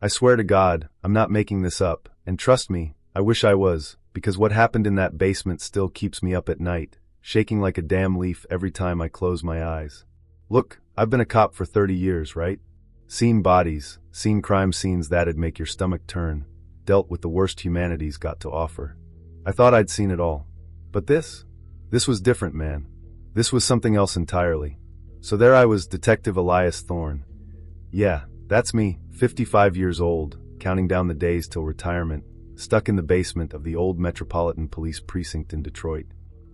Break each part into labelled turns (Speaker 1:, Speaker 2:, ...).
Speaker 1: I swear to God, I'm not making this up, and trust me, I wish I was, because what happened in that basement still keeps me up at night, shaking like a damn leaf every time I close my eyes. Look, I've been a cop for 30 years, right? Seen bodies, seen crime scenes that'd make your stomach turn, dealt with the worst humanity's got to offer. I thought I'd seen it all. But this was different, man. This was something else entirely. So there I was, Detective Elias Thorne. Yeah, that's me, 55 years old, counting down the days till retirement, stuck in the basement of the old Metropolitan Police Precinct in Detroit.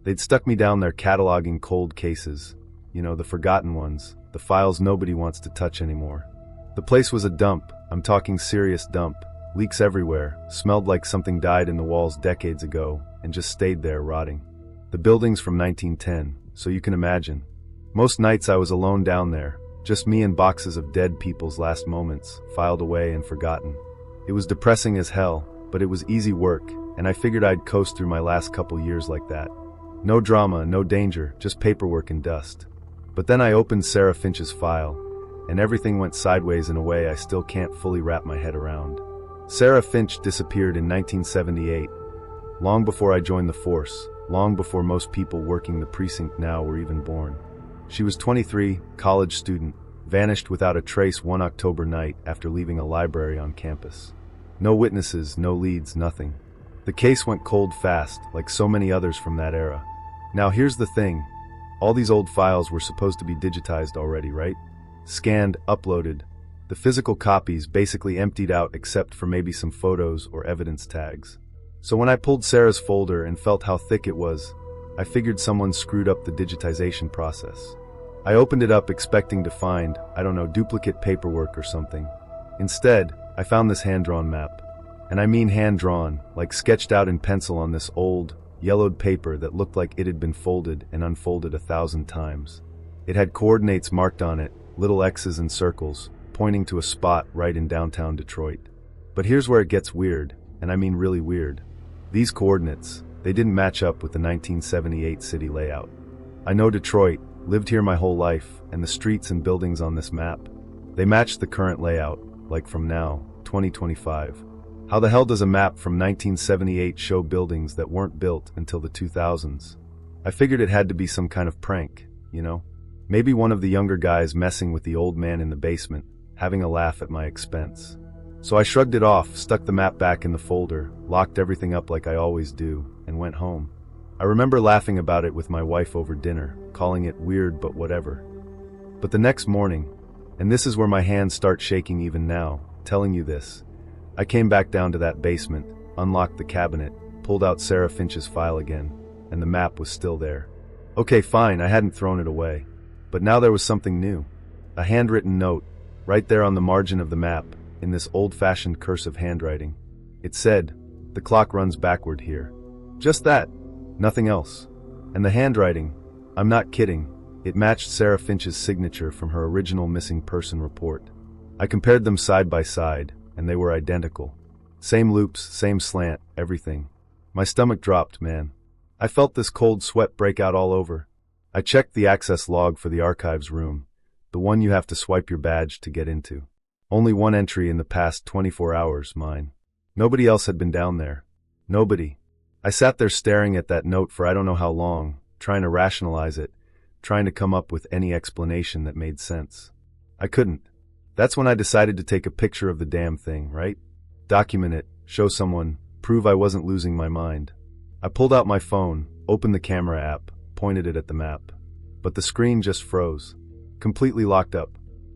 Speaker 1: They'd stuck me down there cataloging cold cases, the forgotten ones, the files nobody wants to touch anymore. The place was a dump, I'm talking serious dump, leaks everywhere, smelled like something died in the walls decades ago, and just stayed there rotting. The building's from 1910, so you can imagine. Most nights I was alone down there, just me and boxes of dead people's last moments, filed away and forgotten. It was depressing as hell, but it was easy work, and I figured I'd coast through my last couple years like that. No drama, no danger, just paperwork and dust. But then I opened Sarah Finch's file, and everything went sideways in a way I still can't fully wrap my head around. Sarah Finch disappeared in 1978, long before I joined the force, long before most people working the precinct now were even born. She was 23, college student, vanished without a trace one October night after leaving a library on campus. No witnesses, no leads, nothing. The case went cold fast, like so many others from that era. Now here's the thing. All these old files were supposed to be digitized already, right? Scanned, uploaded. The physical copies basically emptied out except for maybe some photos or evidence tags. So when I pulled Sarah's folder and felt how thick it was, I figured someone screwed up the digitization process. I opened it up expecting to find, duplicate paperwork or something. Instead, I found this hand-drawn map. And I mean hand-drawn, like sketched out in pencil on this old, yellowed paper that looked like it had been folded and unfolded 1,000 times. It had coordinates marked on it, little X's and circles, pointing to a spot right in downtown Detroit. But here's where it gets weird, and I mean really weird. These coordinates, they didn't match up with the 1978 city layout. I know Detroit, lived here my whole life, and the streets and buildings on this map. They matched the current layout, like from now, 2025. How the hell does a map from 1978 show buildings that weren't built until the 2000s? I figured it had to be some kind of prank, Maybe one of the younger guys messing with the old man in the basement, having a laugh at my expense. So I shrugged it off, stuck the map back in the folder, locked everything up like I always do, and went home. I remember laughing about it with my wife over dinner, calling it weird but whatever. But the next morning, and this is where my hands start shaking even now, telling you this, I came back down to that basement, unlocked the cabinet, pulled out Sarah Finch's file again, and the map was still there. Okay, fine, I hadn't thrown it away. But now there was something new. A handwritten note, right there on the margin of the map, in this old-fashioned cursive handwriting. It said, "The clock runs backward here." Just that. Nothing else. And the handwriting, I'm not kidding, it matched Sarah Finch's signature from her original missing person report. I compared them side by side, and they were identical. Same loops, same slant, everything. My stomach dropped, man. I felt this cold sweat break out all over. I checked the access log for the archives room, the one you have to swipe your badge to get into. Only one entry in the past 24 hours, mine. Nobody else had been down there. Nobody. I sat there staring at that note for I don't know how long, trying to rationalize it, trying to come up with any explanation that made sense. I couldn't. That's when I decided to take a picture of the damn thing, right? Document it, show someone, prove I wasn't losing my mind. I pulled out my phone, opened the camera app, pointed it at the map. But the screen just froze. Completely locked up.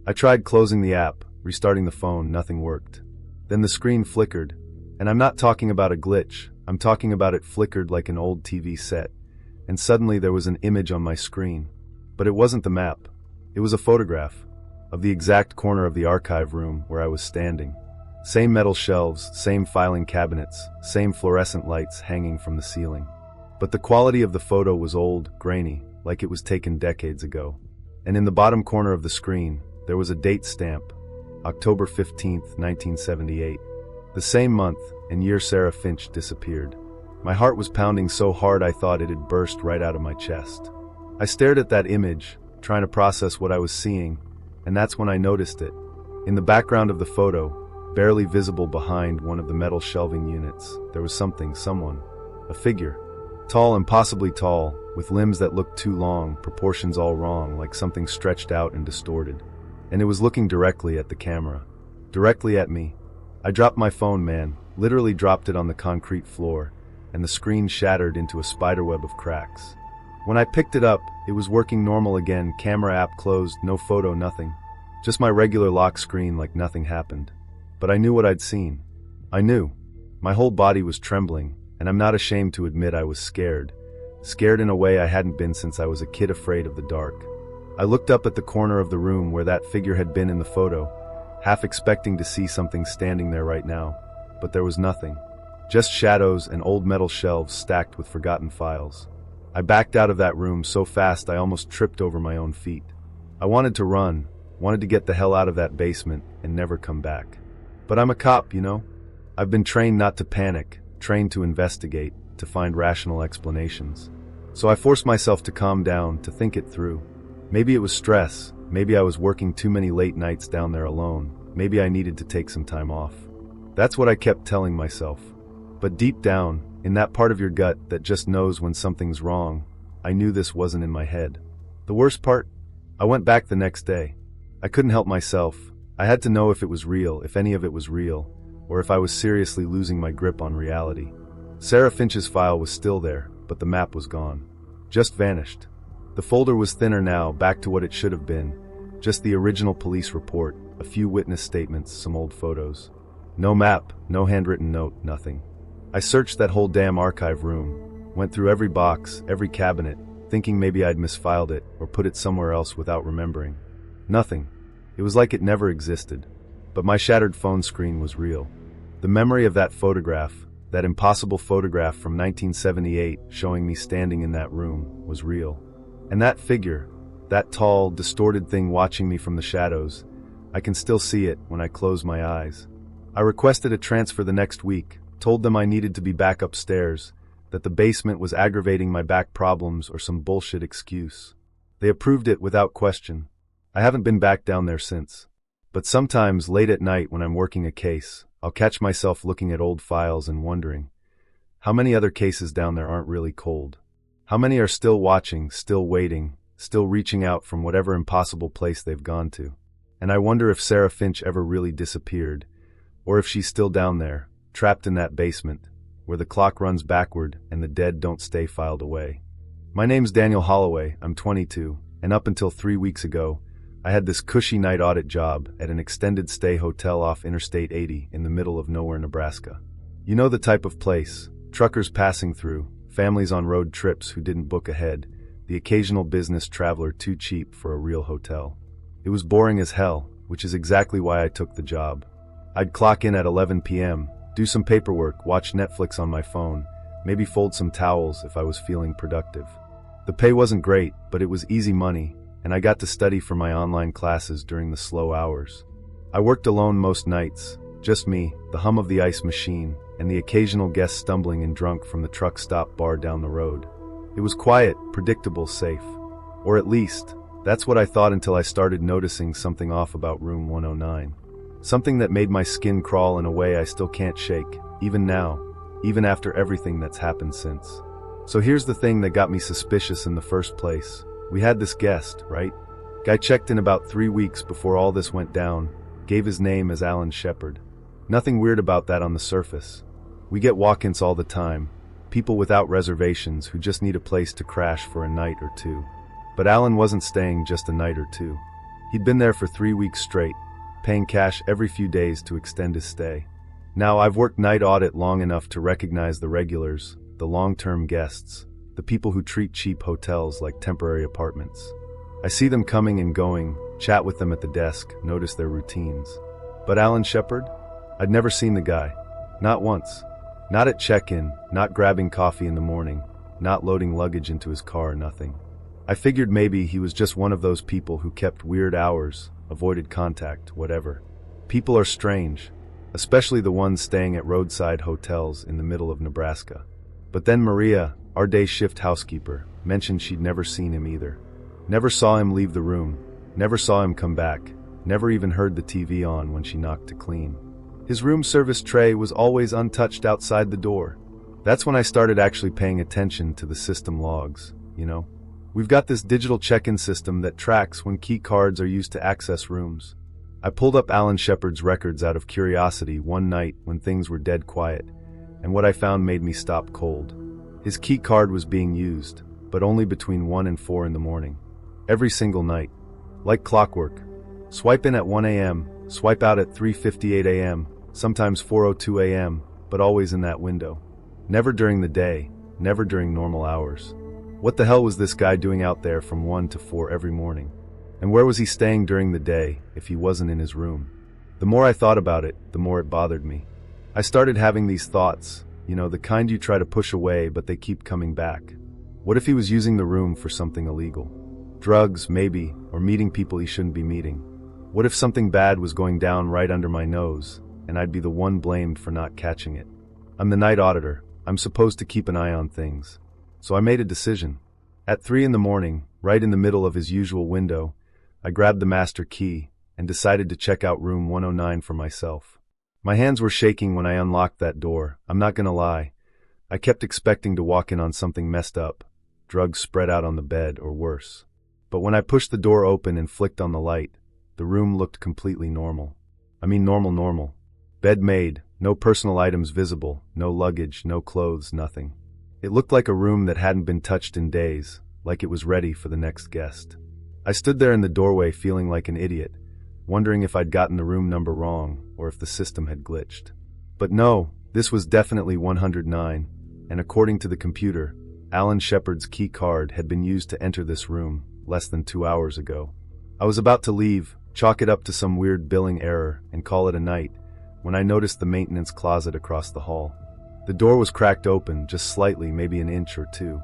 Speaker 1: I tried closing the app, restarting the phone, nothing worked. Then the screen flickered. And I'm not talking about a glitch, I'm talking about it flickered like an old TV set. And suddenly there was an image on my screen. But it wasn't the map. It was a photograph of the exact corner of the archive room where I was standing. Same metal shelves, same filing cabinets, same fluorescent lights hanging from the ceiling. But the quality of the photo was old, grainy, like it was taken decades ago. And in the bottom corner of the screen, there was a date stamp, October 15th, 1978. The same month and year Sarah Finch disappeared. My heart was pounding so hard I thought it had burst right out of my chest. I stared at that image, trying to process what I was seeing, and that's when I noticed it. In the background of the photo, barely visible behind one of the metal shelving units. There was something, someone, a figure. Tall, impossibly tall, with limbs that looked too long, proportions all wrong, like something stretched out and distorted. And it was looking directly at the camera. Directly at me. I dropped my phone, man, literally dropped it on the concrete floor, and the screen shattered into a spiderweb of cracks. When I picked it up, it was working normal again, camera app closed, no photo, nothing. Just my regular lock screen like nothing happened. But I knew what I'd seen. I knew. My whole body was trembling, and I'm not ashamed to admit I was scared. Scared in a way I hadn't been since I was a kid, afraid of the dark. I looked up at the corner of the room where that figure had been in the photo, half expecting to see something standing there right now. But there was nothing. Just shadows and old metal shelves stacked with forgotten files. I backed out of that room so fast I almost tripped over my own feet. I wanted to run, wanted to get the hell out of that basement and never come back. But I'm a cop, you know? I've been trained not to panic, trained to investigate, to find rational explanations. So I forced myself to calm down, to think it through. Maybe it was stress, maybe I was working too many late nights down there alone, maybe I needed to take some time off. That's what I kept telling myself. But deep down, in that part of your gut that just knows when something's wrong, I knew this wasn't in my head. The worst part? I went back the next day. I couldn't help myself. I had to know if it was real, if any of it was real, or if I was seriously losing my grip on reality. Sarah Finch's file was still there, but the map was gone. Just vanished. The folder was thinner now, back to what it should have been. Just the original police report, a few witness statements, some old photos. No map, no handwritten note, nothing. I searched that whole damn archive room, went through every box, every cabinet, thinking maybe I'd misfiled it or put it somewhere else without remembering. Nothing. It was like it never existed. But my shattered phone screen was real. The memory of that photograph, that impossible photograph from 1978 showing me standing in that room, was real. And that figure, that tall, distorted thing watching me from the shadows, I can still see it when I close my eyes. I requested a transfer the next week, told them I needed to be back upstairs, that the basement was aggravating my back problems or some bullshit excuse. They approved it without question. I haven't been back down there since. But sometimes, late at night when I'm working a case, I'll catch myself looking at old files and wondering, how many other cases down there aren't really cold? How many are still watching, still waiting, still reaching out from whatever impossible place they've gone to? And I wonder if Sarah Finch ever really disappeared, or if she's still down there, trapped in that basement, where the clock runs backward and the dead don't stay filed away. My name's Daniel Holloway, I'm 22, and up until 3 weeks ago, I had this cushy night audit job at an extended stay hotel off Interstate 80 in the middle of nowhere, Nebraska. You know the type of place, truckers passing through, families on road trips who didn't book ahead, the occasional business traveler too cheap for a real hotel. It was boring as hell, which is exactly why I took the job. I'd clock in at 11 p.m., do some paperwork, watch Netflix on my phone, maybe fold some towels if I was feeling productive. The pay wasn't great, but it was easy money, and I got to study for my online classes during the slow hours. I worked alone most nights, just me, the hum of the ice machine, and the occasional guest stumbling and drunk from the truck stop bar down the road. It was quiet, predictable, safe. Or at least, that's what I thought until I started noticing something off about room 109. Something that made my skin crawl in a way I still can't shake, even now, even after everything that's happened since. So here's the thing that got me suspicious in the first place. We had this guest, right? Guy checked in about 3 weeks before all this went down, gave his name as Alan Shepard. Nothing weird about that on the surface. We get walk-ins all the time, people without reservations who just need a place to crash for a night or two. But Alan wasn't staying just a night or two. He'd been there for 3 weeks straight, paying cash every few days to extend his stay. Now, I've worked night audit long enough to recognize the regulars, the long-term guests, the people who treat cheap hotels like temporary apartments. I see them coming and going, chat with them at the desk, notice their routines. But Alan Shepard? I'd never seen the guy. Not once. Not at check-in, not grabbing coffee in the morning, not loading luggage into his car, nothing. I figured maybe he was just one of those people who kept weird hours, avoided contact, whatever. People are strange, especially the ones staying at roadside hotels in the middle of Nebraska. But then Maria, our day shift housekeeper, mentioned she'd never seen him either. Never saw him leave the room, never saw him come back, never even heard the TV on when she knocked to clean. His room service tray was always untouched outside the door. That's when I started actually paying attention to the system logs, you know? We've got this digital check-in system that tracks when key cards are used to access rooms. I pulled up Alan Shepard's records out of curiosity one night when things were dead quiet, and what I found made me stop cold. His key card was being used, but only between 1 and 4 in the morning. Every single night. Like clockwork. Swipe in at 1 a.m., swipe out at 3:58 a.m., sometimes 4:02 a.m., but always in that window. Never during the day, never during normal hours. What the hell was this guy doing out there from 1 to 4 every morning? And where was he staying during the day if he wasn't in his room? The more I thought about it, the more it bothered me. I started having these thoughts, you know, the kind you try to push away but they keep coming back. What if he was using the room for something illegal? Drugs, maybe, or meeting people he shouldn't be meeting. What if something bad was going down right under my nose, and I'd be the one blamed for not catching it? I'm the night auditor. I'm supposed to keep an eye on things. So I made a decision. At 3 in the morning, right in the middle of his usual window, I grabbed the master key and decided to check out room 109 for myself. My hands were shaking when I unlocked that door. I'm not gonna lie. I kept expecting to walk in on something messed up, drugs spread out on the bed or worse. But when I pushed the door open and flicked on the light, the room looked completely normal. I mean normal. Bed made, no personal items visible, no luggage, no clothes, nothing. It looked like a room that hadn't been touched in days, like it was ready for the next guest. I stood there in the doorway feeling like an idiot, wondering if I'd gotten the room number wrong or if the system had glitched. But no, this was definitely 109, and according to the computer, Alan Shepard's key card had been used to enter this room less than 2 hours ago. I was about to leave, chalk it up to some weird billing error, and call it a night, when I noticed the maintenance closet across the hall. The door was cracked open, just slightly, maybe an inch or two.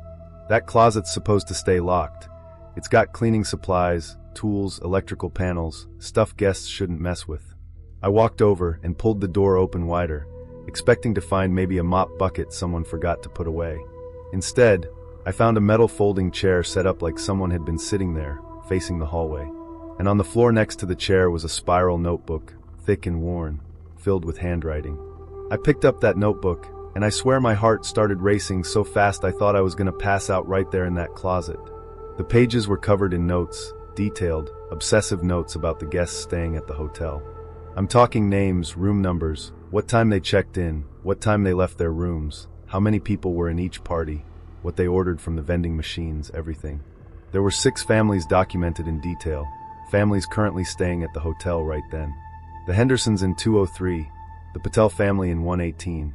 Speaker 1: That closet's supposed to stay locked. It's got cleaning supplies, tools, electrical panels, stuff guests shouldn't mess with. I walked over and pulled the door open wider, expecting to find maybe a mop bucket someone forgot to put away. Instead, I found a metal folding chair set up like someone had been sitting there, facing the hallway. And on the floor next to the chair was a spiral notebook, thick and worn, filled with handwriting. I picked up that notebook, and I swear my heart started racing so fast I thought I was going to pass out right there in that closet. The pages were covered in notes, detailed, obsessive notes about the guests staying at the hotel. I'm talking names, room numbers, what time they checked in, what time they left their rooms, how many people were in each party, what they ordered from the vending machines, everything. There were 6 families documented in detail, families currently staying at the hotel right then. The Hendersons in 203, the Patel family in 118,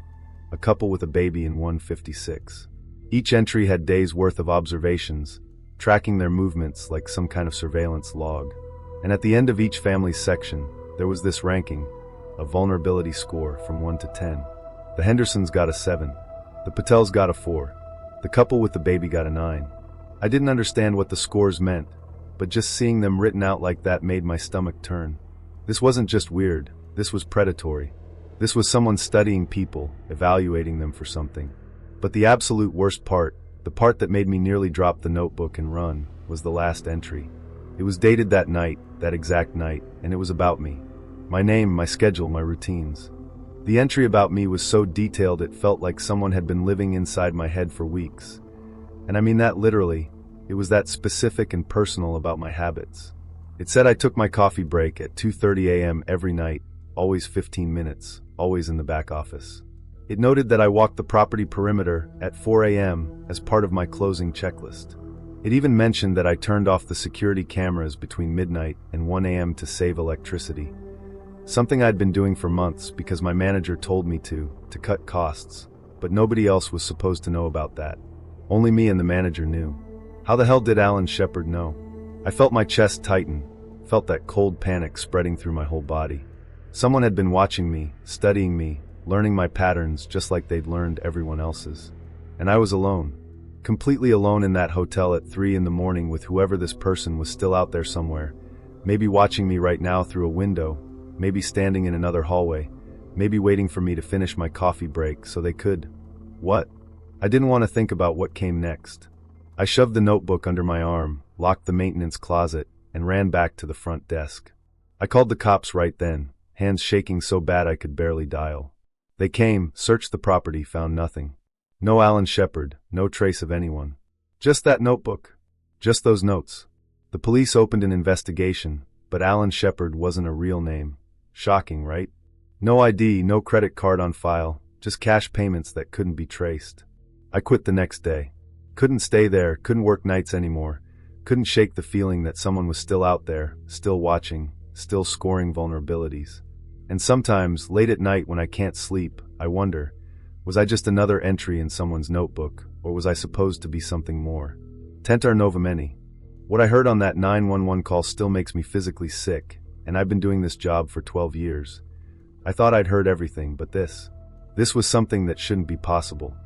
Speaker 1: a couple with a baby in 156. Each entry had days' worth of observations, tracking their movements like some kind of surveillance log. And at the end of each family's section, there was this ranking, a vulnerability score from 1 to 10. The Hendersons got a 7. The Patels got a 4. The couple with the baby got a 9. I didn't understand what the scores meant, but just seeing them written out like that made my stomach turn. This wasn't just weird, this was predatory. This was someone studying people, evaluating them for something. But the absolute worst part, the part that made me nearly drop the notebook and run, was the last entry. It was dated that night, that exact night, and it was about me. My name, my schedule, my routines. The entry about me was so detailed it felt like someone had been living inside my head for weeks. And I mean that literally. It was that specific and personal about my habits. It said I took my coffee break at 2:30 a.m. every night, always 15 minutes, always in the back office. It noted that I walked the property perimeter at 4 a.m. as part of my closing checklist. It even mentioned that I turned off the security cameras between midnight and 1 a.m. to save electricity. Something I'd been doing for months because my manager told me to cut costs, but nobody else was supposed to know about that. Only me and the manager knew. How the hell did Alan Shepard know? I felt my chest tighten, felt that cold panic spreading through my whole body. Someone had been watching me, studying me, learning my patterns just like they'd learned everyone else's. And I was alone. Completely alone in that hotel at 3 in the morning with whoever this person was still out there somewhere, maybe watching me right now through a window, maybe standing in another hallway, maybe waiting for me to finish my coffee break so they could. What? I didn't want to think about what came next. I shoved the notebook under my arm, locked the maintenance closet, and ran back to the front desk. I called the cops right then, hands shaking so bad I could barely dial. They came, searched the property, found nothing. No Alan Shepard, no trace of anyone. Just that notebook. Just those notes. The police opened an investigation, but Alan Shepard wasn't a real name. Shocking, right? No ID, no credit card on file, just cash payments that couldn't be traced. I quit the next day. Couldn't stay there, couldn't work nights anymore. Couldn't shake the feeling that someone was still out there, still watching, still scoring vulnerabilities. And sometimes, late at night when I can't sleep, I wonder, was I just another entry in someone's notebook, or was I supposed to be something more? Tentar novameni. What I heard on that 911 call still makes me physically sick, and I've been doing this job for 12 years. I thought I'd heard everything, but this was something that shouldn't be possible.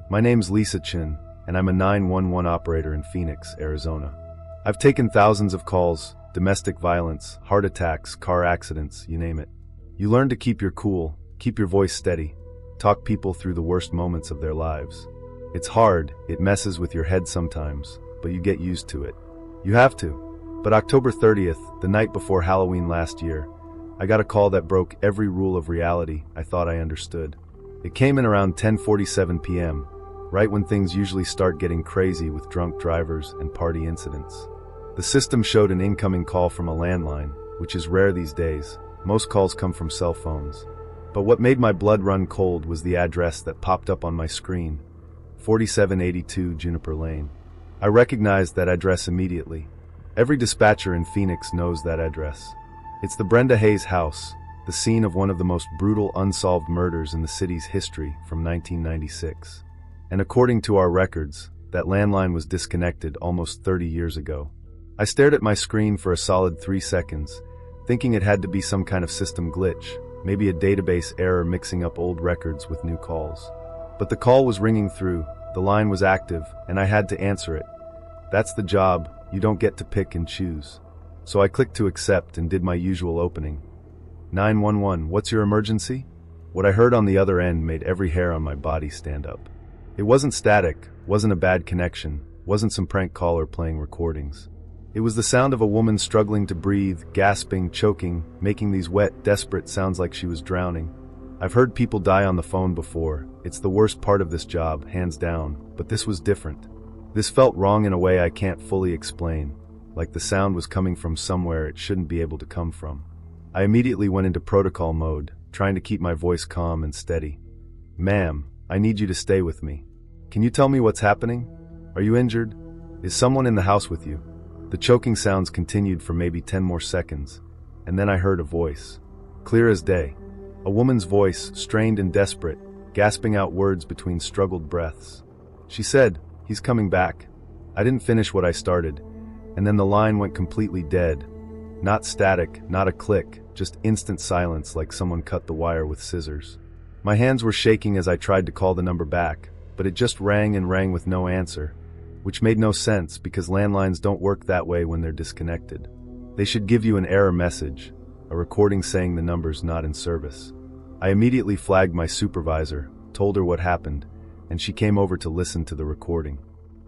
Speaker 1: My name's Lisa Chin, and I'm a 911 operator in Phoenix, Arizona. I've taken thousands of calls, domestic violence, heart attacks, car accidents, you name it. You learn to keep your cool, keep your voice steady, talk people through the worst moments of their lives. It's hard, it messes with your head sometimes, but you get used to it. You have to. But October 30th, the night before Halloween last year, I got a call that broke every rule of reality I thought I understood. It came in around 10:47 p.m., right when things usually start getting crazy with drunk drivers and party incidents. The system showed an incoming call from a landline, which is rare these days. Most calls come from cell phones. But what made my blood run cold was the address that popped up on my screen, 4782 Juniper Lane. I recognized that address immediately. Every dispatcher in Phoenix knows that address. It's the Brenda Hayes house, the scene of one of the most brutal unsolved murders in the city's history from 1996. And according to our records, that landline was disconnected almost 30 years ago. I stared at my screen for a solid 3 seconds, thinking it had to be some kind of system glitch, maybe a database error mixing up old records with new calls. But the call was ringing through, the line was active, and I had to answer it. That's the job, you don't get to pick and choose. So I clicked to accept and did my usual opening. 911, what's your emergency? What I heard on the other end made every hair on my body stand up. It wasn't static, wasn't a bad connection, wasn't some prank caller playing recordings. It was the sound of a woman struggling to breathe, gasping, choking, making these wet, desperate sounds like she was drowning. I've heard people die on the phone before. It's the worst part of this job, hands down, but this was different. This felt wrong in a way I can't fully explain, like the sound was coming from somewhere it shouldn't be able to come from. I immediately went into protocol mode, trying to keep my voice calm and steady. Ma'am, I need you to stay with me. Can you tell me what's happening? Are you injured? Is someone in the house with you? The choking sounds continued for maybe 10 more seconds, and then I heard a voice. Clear as day. A woman's voice, strained and desperate, gasping out words between struggled breaths. She said, "He's coming back." I didn't finish what I started, and then the line went completely dead. Not static, not a click, just instant silence like someone cut the wire with scissors. My hands were shaking as I tried to call the number back, but it just rang and rang with no answer, which made no sense because landlines don't work that way when they're disconnected. They should give you an error message, a recording saying the number's not in service. I immediately flagged my supervisor, told her what happened, and she came over to listen to the recording.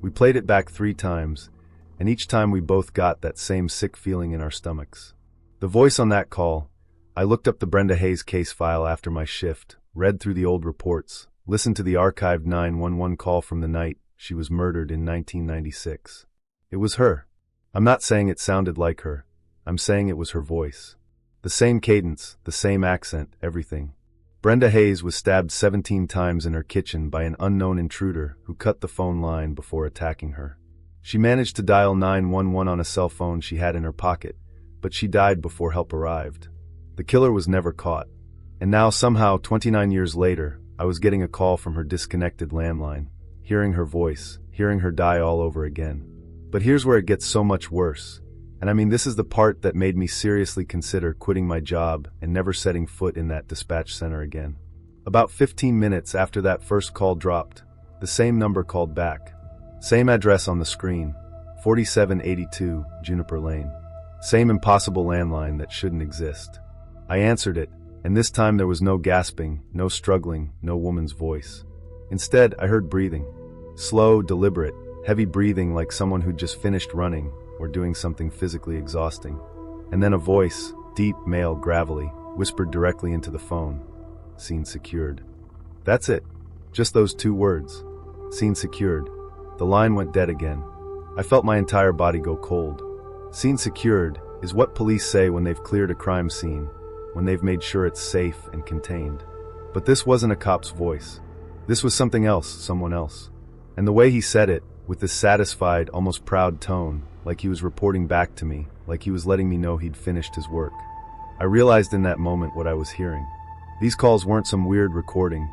Speaker 1: We played it back 3 times, and each time we both got that same sick feeling in our stomachs. The voice on that call, I looked up the Brenda Hayes case file after my shift, read through the old reports, listened to the archived 911 call from the night she was murdered in 1996. It was her. I'm not saying it sounded like her. I'm saying it was her voice. The same cadence, the same accent, everything. Brenda Hayes was stabbed 17 times in her kitchen by an unknown intruder who cut the phone line before attacking her. She managed to dial 911 on a cell phone she had in her pocket, but she died before help arrived. The killer was never caught. And now somehow, 29 years later, I was getting a call from her disconnected landline, hearing her voice, hearing her die all over again. But here's where it gets so much worse. And I mean, this is the part that made me seriously consider quitting my job and never setting foot in that dispatch center again. About 15 minutes after that first call dropped, the same number called back. Same address on the screen, 4782 Juniper Lane. Same impossible landline that shouldn't exist. I answered it, and this time there was no gasping, no struggling, no woman's voice. Instead, I heard breathing. Slow, deliberate, heavy breathing like someone who'd just finished running or doing something physically exhausting. And then a voice, deep, male, gravelly, whispered directly into the phone. Scene secured. That's it. Just those 2 words. Scene secured. The line went dead again. I felt my entire body go cold. Scene secured is what police say when they've cleared a crime scene, when they've made sure it's safe and contained. But this wasn't a cop's voice. This was something else, someone else. And the way he said it, with this satisfied, almost proud tone, like he was reporting back to me, like he was letting me know he'd finished his work. I realized in that moment what I was hearing. These calls weren't some weird recording,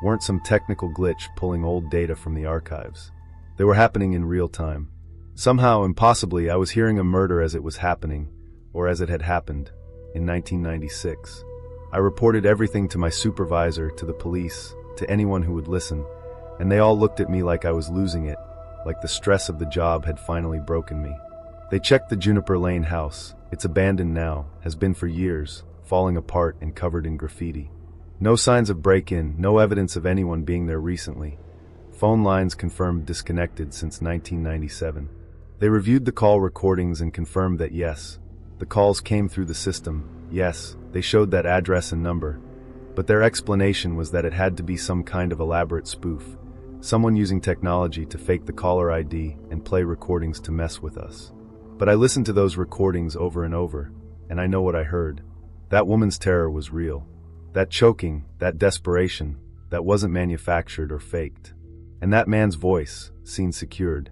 Speaker 1: weren't some technical glitch pulling old data from the archives. They were happening in real time. Somehow, impossibly, I was hearing a murder as it was happening, or as it had happened, in 1996. I reported everything to my supervisor, to the police, to anyone who would listen, and they all looked at me like I was losing it, like the stress of the job had finally broken me. They checked the Juniper Lane house. It's abandoned now, has been for years, falling apart and covered in graffiti. No signs of break-in, no evidence of anyone being there recently. Phone lines confirmed disconnected since 1997. They reviewed the call recordings and confirmed that yes, the calls came through the system, yes, they showed that address and number, but their explanation was that it had to be some kind of elaborate spoof, someone using technology to fake the caller ID and play recordings to mess with us. But I listened to those recordings over and over, and I know what I heard. That woman's terror was real. That choking, that desperation, that wasn't manufactured or faked. And that man's voice, scene secured,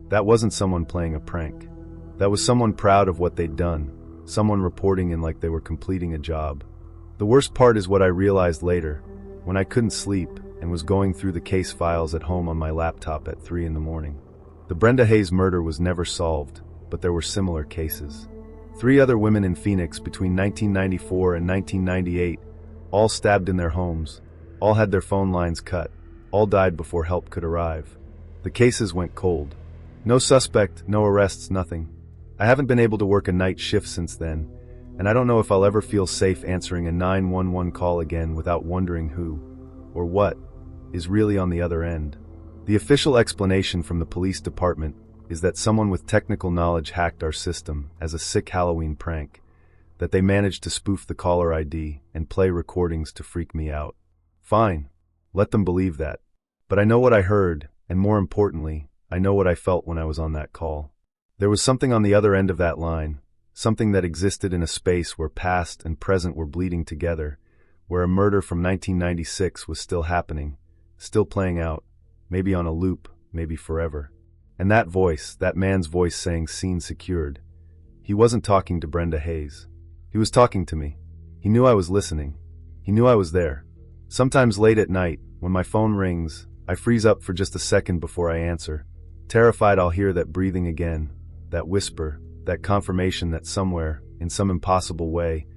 Speaker 1: that wasn't someone playing a prank. That was someone proud of what they'd done, someone reporting in like they were completing a job. The worst part is what I realized later, when I couldn't sleep and was going through the case files at home on my laptop at 3 a.m. The Brenda Hayes murder was never solved, but there were similar cases. 3 other women in Phoenix between 1994 and 1998, all stabbed in their homes, all had their phone lines cut, all died before help could arrive. The cases went cold. No suspect, no arrests, nothing. I haven't been able to work a night shift since then, and I don't know if I'll ever feel safe answering a 911 call again without wondering who, or what, is really on the other end. The official explanation from the police department is that someone with technical knowledge hacked our system as a sick Halloween prank, that they managed to spoof the caller ID and play recordings to freak me out. Fine, let them believe that. But I know what I heard, and more importantly, I know what I felt when I was on that call. There was something on the other end of that line, something that existed in a space where past and present were bleeding together, where a murder from 1996 was still happening, still playing out, maybe on a loop, maybe forever. And that voice, that man's voice saying scene secured, he wasn't talking to Brenda Hayes. He was talking to me. He knew I was listening. He knew I was there. Sometimes late at night, when my phone rings, I freeze up for just a second before I answer. Terrified I'll hear that breathing again, that whisper, that confirmation that somewhere, in some impossible way,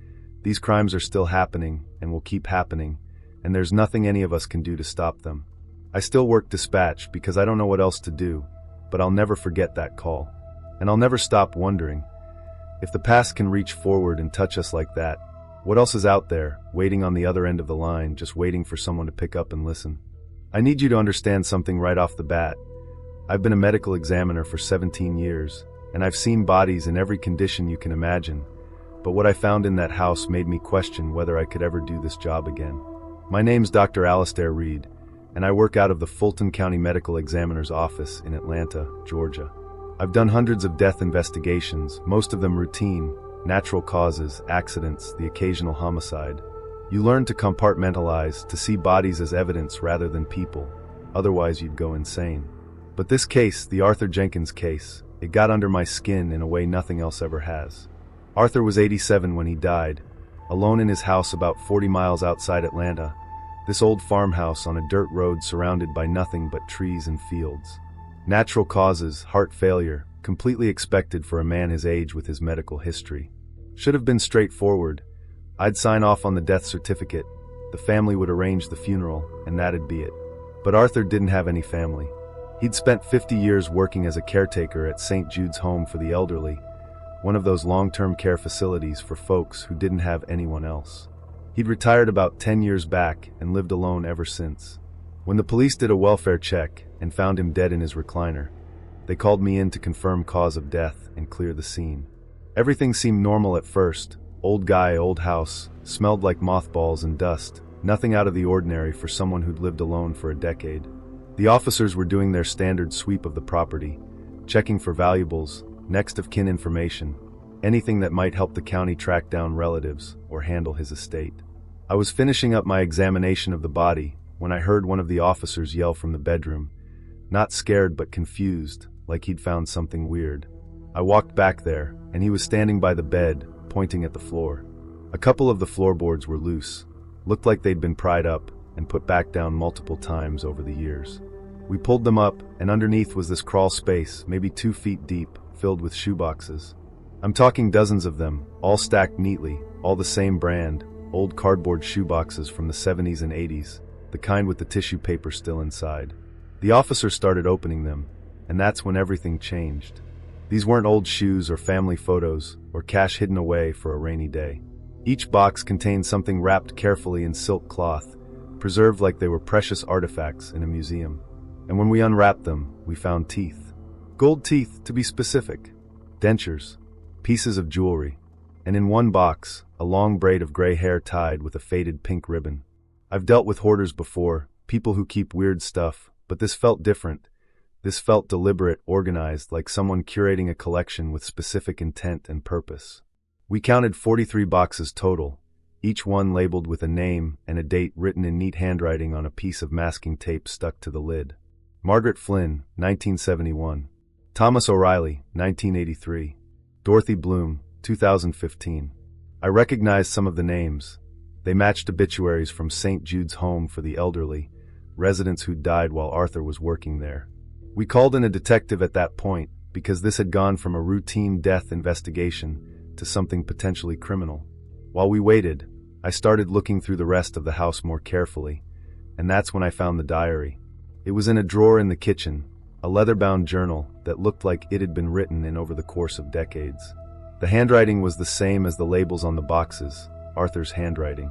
Speaker 1: these crimes are still happening and will keep happening, and there's nothing any of us can do to stop them. I still work dispatch because I don't know what else to do, but I'll never forget that call. And I'll never stop wondering, if the past can reach forward and touch us like that, what else is out there, waiting on the other end of the line, just waiting for someone to pick up and listen? I need you to understand something right off the bat. I've been a medical examiner for 17 years, and I've seen bodies in every condition you can imagine, but what I found in that house made me question whether I could ever do this job again. My name's Dr. Alastair Reed, and I work out of the Fulton County Medical Examiner's office in Atlanta, Georgia. I've done hundreds of death investigations, most of them routine, natural causes, accidents, the occasional homicide. You learn to compartmentalize, to see bodies as evidence rather than people, otherwise you'd go insane. But this case, the Arthur Jenkins case, it got under my skin in a way nothing else ever has. Arthur was 87 when he died, alone in his house about 40 miles outside Atlanta, this old farmhouse on a dirt road surrounded by nothing but trees and fields. Natural causes, heart failure, completely expected for a man his age with his medical history. Should have been straightforward. I'd sign off on the death certificate, the family would arrange the funeral, and that'd be it. But Arthur didn't have any family. He'd spent 50 years working as a caretaker at St. Jude's Home for the Elderly, one of those long-term care facilities for folks who didn't have anyone else. He'd retired about 10 years back and lived alone ever since. When the police did a welfare check and found him dead in his recliner, they called me in to confirm cause of death and clear the scene. Everything seemed normal at first. Old guy, old house, smelled like mothballs and dust, nothing out of the ordinary for someone who'd lived alone for a decade. The officers were doing their standard sweep of the property, checking for valuables, next of kin information, anything that might help the county track down relatives or handle his estate. I was finishing up my examination of the body when I heard one of the officers yell from the bedroom, not scared but confused, like he'd found something weird. I walked back there, and he was standing by the bed, pointing at the floor. A couple of the floorboards were loose, looked like they'd been pried up and put back down multiple times over the years. We pulled them up, and underneath was this crawl space, maybe 2 feet deep, filled with shoeboxes. I'm talking dozens of them, all stacked neatly, all the same brand, old cardboard shoeboxes from the 70s and 80s, the kind with the tissue paper still inside. The officer started opening them, and that's when everything changed. These weren't old shoes or family photos or cash hidden away for a rainy day. Each box contained something wrapped carefully in silk cloth, preserved like they were precious artifacts in a museum. And when we unwrapped them, we found teeth. Gold teeth, to be specific. Dentures. Pieces of jewelry. And in one box, a long braid of gray hair tied with a faded pink ribbon. I've dealt with hoarders before, people who keep weird stuff, but this felt different. This felt deliberate, organized, like someone curating a collection with specific intent and purpose. We counted 43 boxes total, each one labeled with a name and a date written in neat handwriting on a piece of masking tape stuck to the lid. Margaret Flynn, 1971. Thomas O'Reilly, 1983. Dorothy Bloom, 2015. I recognized some of the names. They matched obituaries from St. Jude's Home for the Elderly, residents who died while Arthur was working there. We called in a detective at that point because this had gone from a routine death investigation to something potentially criminal. While we waited, I started looking through the rest of the house more carefully, and that's when I found the diary. It was in a drawer in the kitchen, a leather-bound journal that looked like it had been written in over the course of decades. The handwriting was the same as the labels on the boxes, Arthur's handwriting.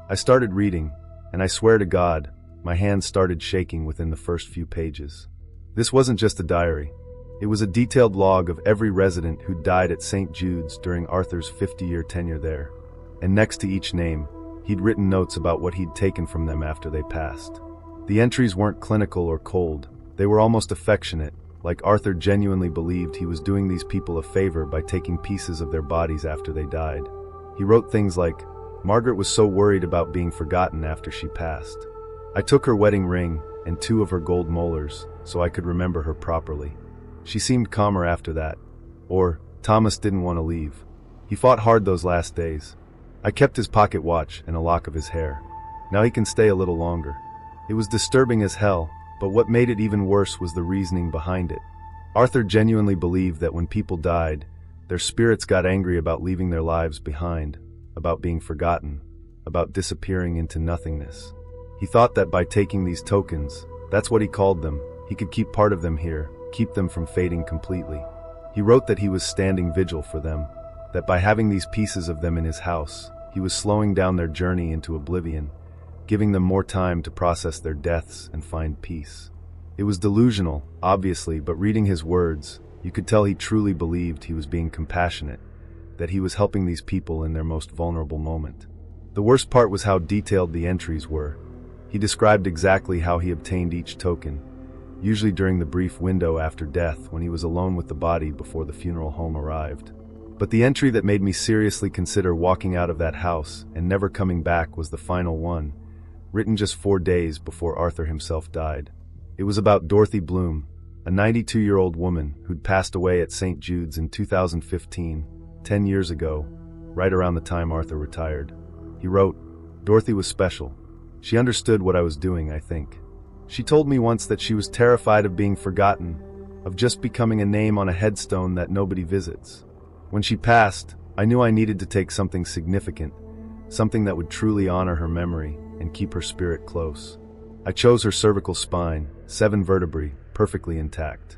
Speaker 1: I started reading, and I swear to God, my hands started shaking within the first few pages. This wasn't just a diary. It was a detailed log of every resident who died at St. Jude's during Arthur's 50-year tenure there. And next to each name, he'd written notes about what he'd taken from them after they passed. The entries weren't clinical or cold. They were almost affectionate, like Arthur genuinely believed he was doing these people a favor by taking pieces of their bodies after they died. He wrote things like, "Margaret was so worried about being forgotten after she passed. I took her wedding ring and 2 of her gold molars so I could remember her properly. She seemed calmer after that." Or, "Thomas didn't want to leave. He fought hard those last days. I kept his pocket watch and a lock of his hair. Now he can stay a little longer." It was disturbing as hell, but what made it even worse was the reasoning behind it. Arthur genuinely believed that when people died, their spirits got angry about leaving their lives behind, about being forgotten, about disappearing into nothingness. He thought that by taking these tokens, that's what he called them, he could keep part of them here, keep them from fading completely. He wrote that he was standing vigil for them, that by having these pieces of them in his house, he was slowing down their journey into oblivion, giving them more time to process their deaths and find peace. It was delusional, obviously, but reading his words, you could tell he truly believed he was being compassionate, that he was helping these people in their most vulnerable moment. The worst part was how detailed the entries were. He described exactly how he obtained each token, usually during the brief window after death when he was alone with the body before the funeral home arrived. But the entry that made me seriously consider walking out of that house and never coming back was the final one, written just 4 days before Arthur himself died. It was about Dorothy Bloom, a 92-year-old woman who'd passed away at St. Jude's in 2015, 10 years ago, right around the time Arthur retired. He wrote, "Dorothy was special. She understood what I was doing, I think. She told me once that she was terrified of being forgotten, of just becoming a name on a headstone that nobody visits. When she passed, I knew I needed to take something significant, something that would truly honor her memory and keep her spirit close. I chose her cervical spine, 7 vertebrae, perfectly intact.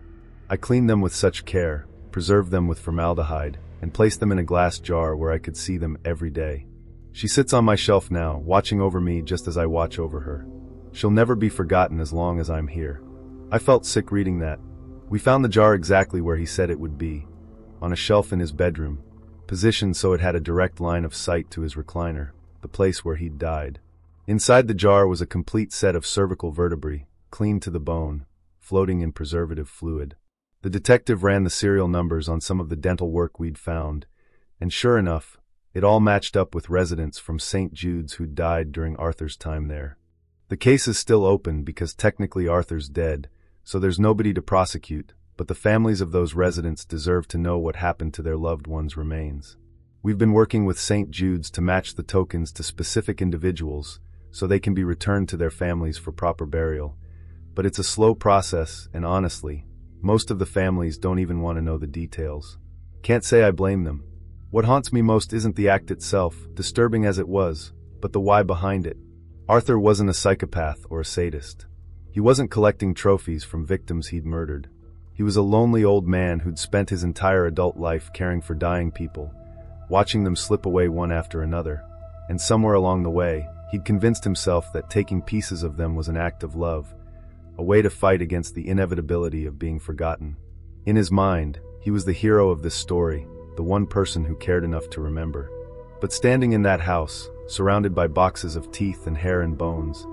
Speaker 1: I cleaned them with such care, preserved them with formaldehyde, and placed them in a glass jar where I could see them every day. She sits on my shelf now, watching over me just as I watch over her. She'll never be forgotten as long as I'm here." I felt sick reading that. We found the jar exactly where he said it would be, on a shelf in his bedroom, positioned so it had a direct line of sight to his recliner, the place where he'd died. Inside the jar was a complete set of cervical vertebrae, clean to the bone, floating in preservative fluid. The detective ran the serial numbers on some of the dental work we'd found, and sure enough, it all matched up with residents from St. Jude's who'd died during Arthur's time there. The case is still open because technically Arthur's dead, so there's nobody to prosecute, but the families of those residents deserve to know what happened to their loved ones' remains. We've been working with St. Jude's to match the tokens to specific individuals so they can be returned to their families for proper burial. But it's a slow process, and honestly, most of the families don't even want to know the details. Can't say I blame them. What haunts me most isn't the act itself, disturbing as it was, but the why behind it. Arthur wasn't a psychopath or a sadist. He wasn't collecting trophies from victims he'd murdered. He was a lonely old man who'd spent his entire adult life caring for dying people, watching them slip away one after another, and somewhere along the way, he'd convinced himself that taking pieces of them was an act of love, a way to fight against the inevitability of being forgotten. In his mind, he was the hero of this story, the one person who cared enough to remember. But standing in that house, surrounded by boxes of teeth and hair and bones,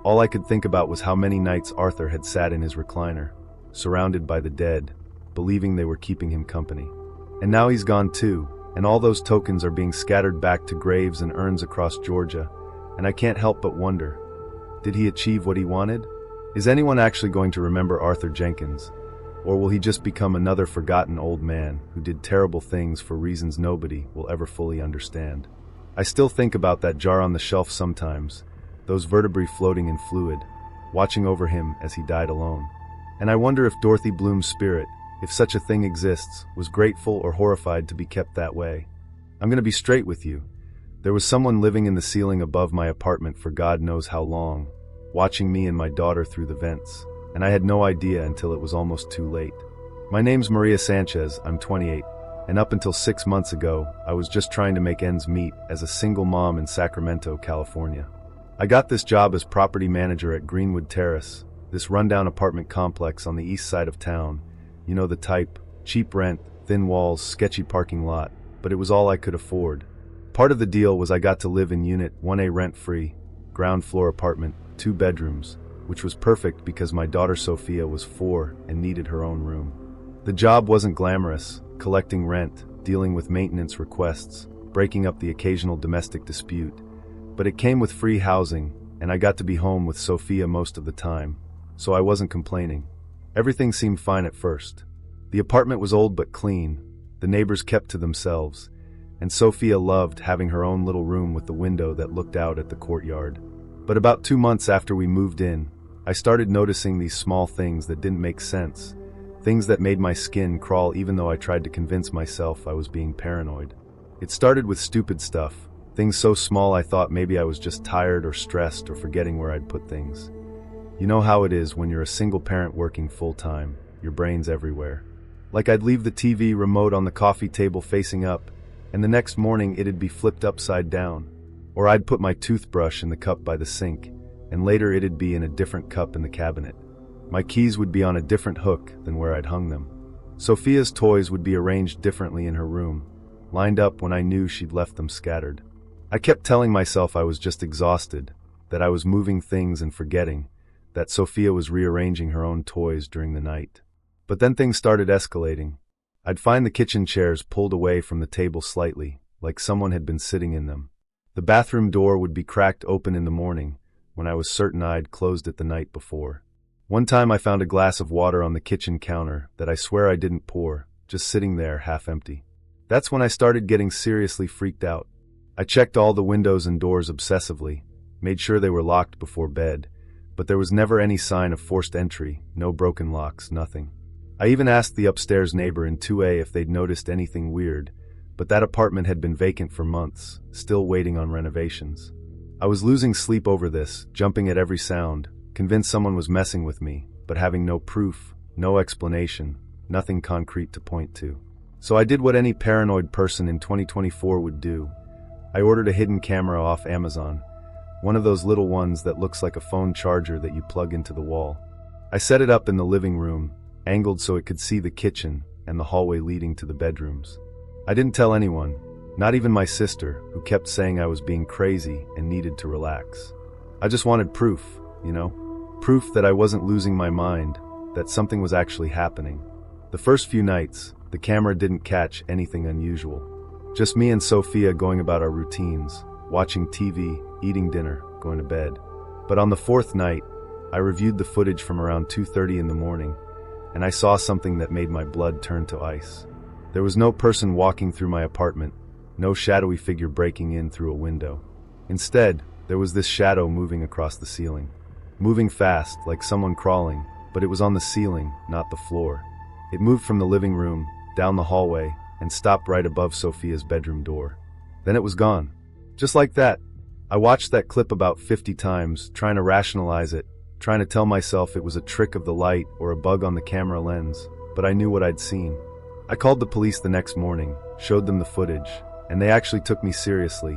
Speaker 1: all I could think about was how many nights Arthur had sat in his recliner, surrounded by the dead, believing they were keeping him company. And now he's gone too, and all those tokens are being scattered back to graves and urns across Georgia, and I can't help but wonder, did he achieve what he wanted? Is anyone actually going to remember Arthur Jenkins? Or will he just become another forgotten old man who did terrible things for reasons nobody will ever fully understand? I still think about that jar on the shelf sometimes, those vertebrae floating in fluid, watching over him as he died alone. And I wonder if Dorothy Bloom's spirit, if such a thing exists, was grateful or horrified to be kept that way. I'm going to be straight with you. There was someone living in the ceiling above my apartment for God knows how long, watching me and my daughter through the vents, and I had no idea until it was almost too late. My name's Maria Sanchez, I'm 28, and up until 6 months ago, I was just trying to make ends meet as a single mom in Sacramento, California. I got this job as property manager at Greenwood Terrace, this rundown apartment complex on the east side of town. You know the type, cheap rent, thin walls, sketchy parking lot, but it was all I could afford. Part of the deal was I got to live in Unit 1A rent-free, ground floor apartment, 2 bedrooms, which was perfect because my daughter Sophia was 4 and needed her own room. The job wasn't glamorous, collecting rent, dealing with maintenance requests, breaking up the occasional domestic dispute, but it came with free housing, and I got to be home with Sophia most of the time, so I wasn't complaining. Everything seemed fine at first. The apartment was old but clean, the neighbors kept to themselves, and Sophia loved having her own little room with the window that looked out at the courtyard. But about 2 months after we moved in, I started noticing these small things that didn't make sense, things that made my skin crawl even though I tried to convince myself I was being paranoid. It started with stupid stuff, things so small I thought maybe I was just tired or stressed or forgetting where I'd put things. You know how it is when you're a single parent working full-time, your brain's everywhere. Like I'd leave the TV remote on the coffee table facing up, and the next morning it'd be flipped upside down. Or I'd put my toothbrush in the cup by the sink, and later it'd be in a different cup in the cabinet. My keys would be on a different hook than where I'd hung them. Sophia's toys would be arranged differently in her room, lined up when I knew she'd left them scattered. I kept telling myself I was just exhausted, that I was moving things and forgetting, that Sophia was rearranging her own toys during the night. But then things started escalating. I'd find the kitchen chairs pulled away from the table slightly, like someone had been sitting in them. The bathroom door would be cracked open in the morning, when I was certain I'd closed it the night before. One time I found a glass of water on the kitchen counter that I swear I didn't pour, just sitting there half empty. That's when I started getting seriously freaked out. I checked all the windows and doors obsessively, made sure they were locked before bed, but there was never any sign of forced entry, no broken locks, nothing. I even asked the upstairs neighbor in 2A if they'd noticed anything weird, but that apartment had been vacant for months, still waiting on renovations. I was losing sleep over this, jumping at every sound, convinced someone was messing with me, but having no proof, no explanation, nothing concrete to point to. So I did what any paranoid person in 2024 would do. I ordered a hidden camera off Amazon, one of those little ones that looks like a phone charger that you plug into the wall. I set it up in the living room, angled so it could see the kitchen and the hallway leading to the bedrooms. I didn't tell anyone, not even my sister, who kept saying I was being crazy and needed to relax. I just wanted proof, proof that I wasn't losing my mind, that something was actually happening. The first few nights, the camera didn't catch anything unusual. Just me and Sophia going about our routines, watching TV, eating dinner, going to bed. But on the fourth night, I reviewed the footage from around 2:30 in the morning, and I saw something that made my blood turn to ice. There was no person walking through my apartment, no shadowy figure breaking in through a window. Instead, there was this shadow moving across the ceiling. Moving fast, like someone crawling, but it was on the ceiling, not the floor. It moved from the living room, down the hallway, and stopped right above Sophia's bedroom door. Then it was gone. Just like that. I watched that clip about 50 times, trying to rationalize it, trying to tell myself it was a trick of the light or a bug on the camera lens, but I knew what I'd seen. I called the police the next morning, showed them the footage, and they actually took me seriously.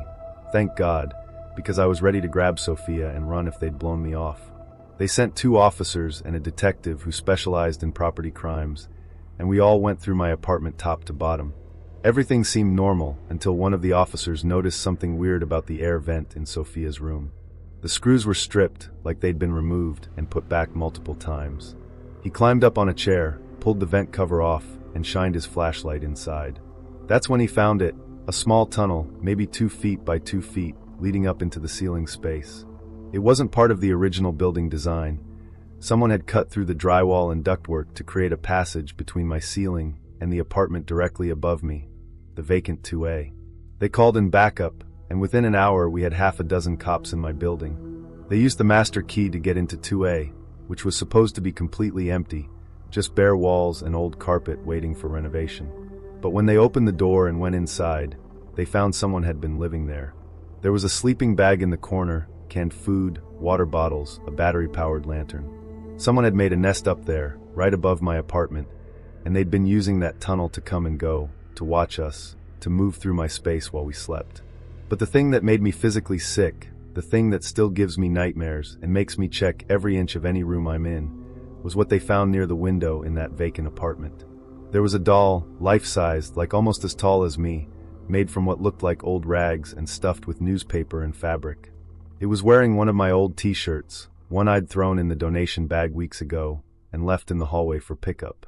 Speaker 1: Thank God, because I was ready to grab Sophia and run if they'd blown me off. They sent 2 officers and a detective who specialized in property crimes, and we all went through my apartment top to bottom. Everything seemed normal until one of the officers noticed something weird about the air vent in Sophia's room. The screws were stripped, like they'd been removed and put back multiple times. He climbed up on a chair, pulled the vent cover off, and shined his flashlight inside. That's when he found it, a small tunnel, maybe 2 feet by 2 feet, leading up into the ceiling space. It wasn't part of the original building design. Someone had cut through the drywall and ductwork to create a passage between my ceiling and the apartment directly above me, the vacant 2A. They called in backup, and within an hour we had half a dozen cops in my building. They used the master key to get into 2A, which was supposed to be completely empty, just bare walls and old carpet waiting for renovation. But when they opened the door and went inside, they found someone had been living there. There was a sleeping bag in the corner, canned food, water bottles, a battery-powered lantern. Someone had made a nest up there, right above my apartment, and they'd been using that tunnel to come and go, to watch us, to move through my space while we slept. But the thing that made me physically sick, the thing that still gives me nightmares and makes me check every inch of any room I'm in, was what they found near the window in that vacant apartment. There was a doll, life-sized, like almost as tall as me, made from what looked like old rags and stuffed with newspaper and fabric. It was wearing one of my old t-shirts, one I'd thrown in the donation bag weeks ago and left in the hallway for pickup.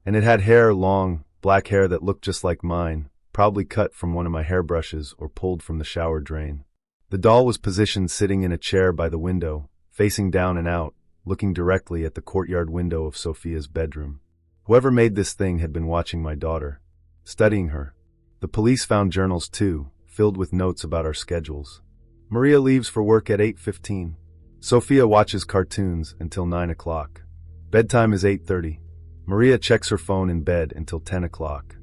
Speaker 1: And it had hair, long, black hair that looked just like mine, probably cut from one of my hairbrushes or pulled from the shower drain. The doll was positioned sitting in a chair by the window, facing down and out, looking directly at the courtyard window of Sophia's bedroom. Whoever made this thing had been watching my daughter, studying her. The police found journals too, filled with notes about our schedules. Maria leaves for work at 8:15. Sophia watches cartoons until 9 o'clock. Bedtime is 8:30. Maria checks her phone in bed until 10 o'clock.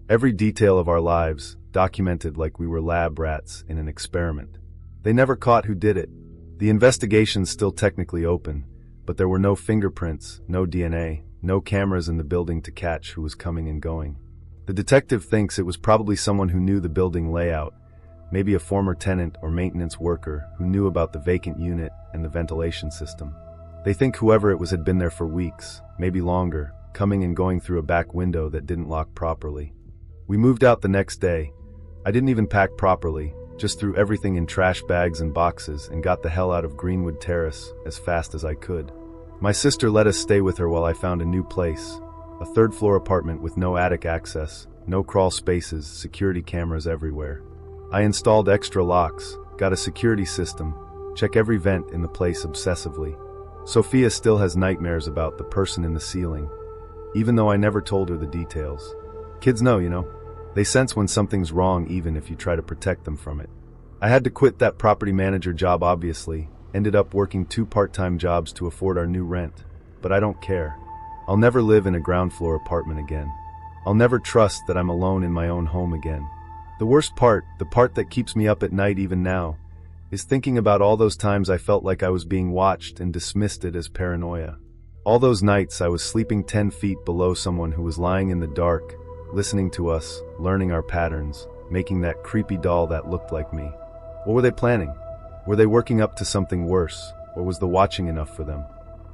Speaker 1: Every detail of our lives, documented like we were lab rats in an experiment. They never caught who did it. The investigation's still technically open, but there were no fingerprints, no DNA, no cameras in the building to catch who was coming and going. The detective thinks it was probably someone who knew the building layout, maybe a former tenant or maintenance worker who knew about the vacant unit and the ventilation system. They think whoever it was had been there for weeks, maybe longer, coming and going through a back window that didn't lock properly. We moved out the next day. I didn't even pack properly, just threw everything in trash bags and boxes and got the hell out of Greenwood Terrace as fast as I could. My sister let us stay with her while I found a new place, a third-floor apartment with no attic access, no crawl spaces, security cameras everywhere. I installed extra locks, got a security system, check every vent in the place obsessively. Sophia still has nightmares about the person in the ceiling, even though I never told her the details. Kids know, They sense when something's wrong even if you try to protect them from it. I had to quit that property manager job obviously, ended up working 2 part-time jobs to afford our new rent. But I don't care. I'll never live in a ground-floor apartment again. I'll never trust that I'm alone in my own home again. The worst part, the part that keeps me up at night even now, is thinking about all those times I felt like I was being watched and dismissed it as paranoia. All those nights I was sleeping 10 feet below someone who was lying in the dark, listening to us, learning our patterns, making that creepy doll that looked like me. What were they planning? Were they working up to something worse, or was the watching enough for them?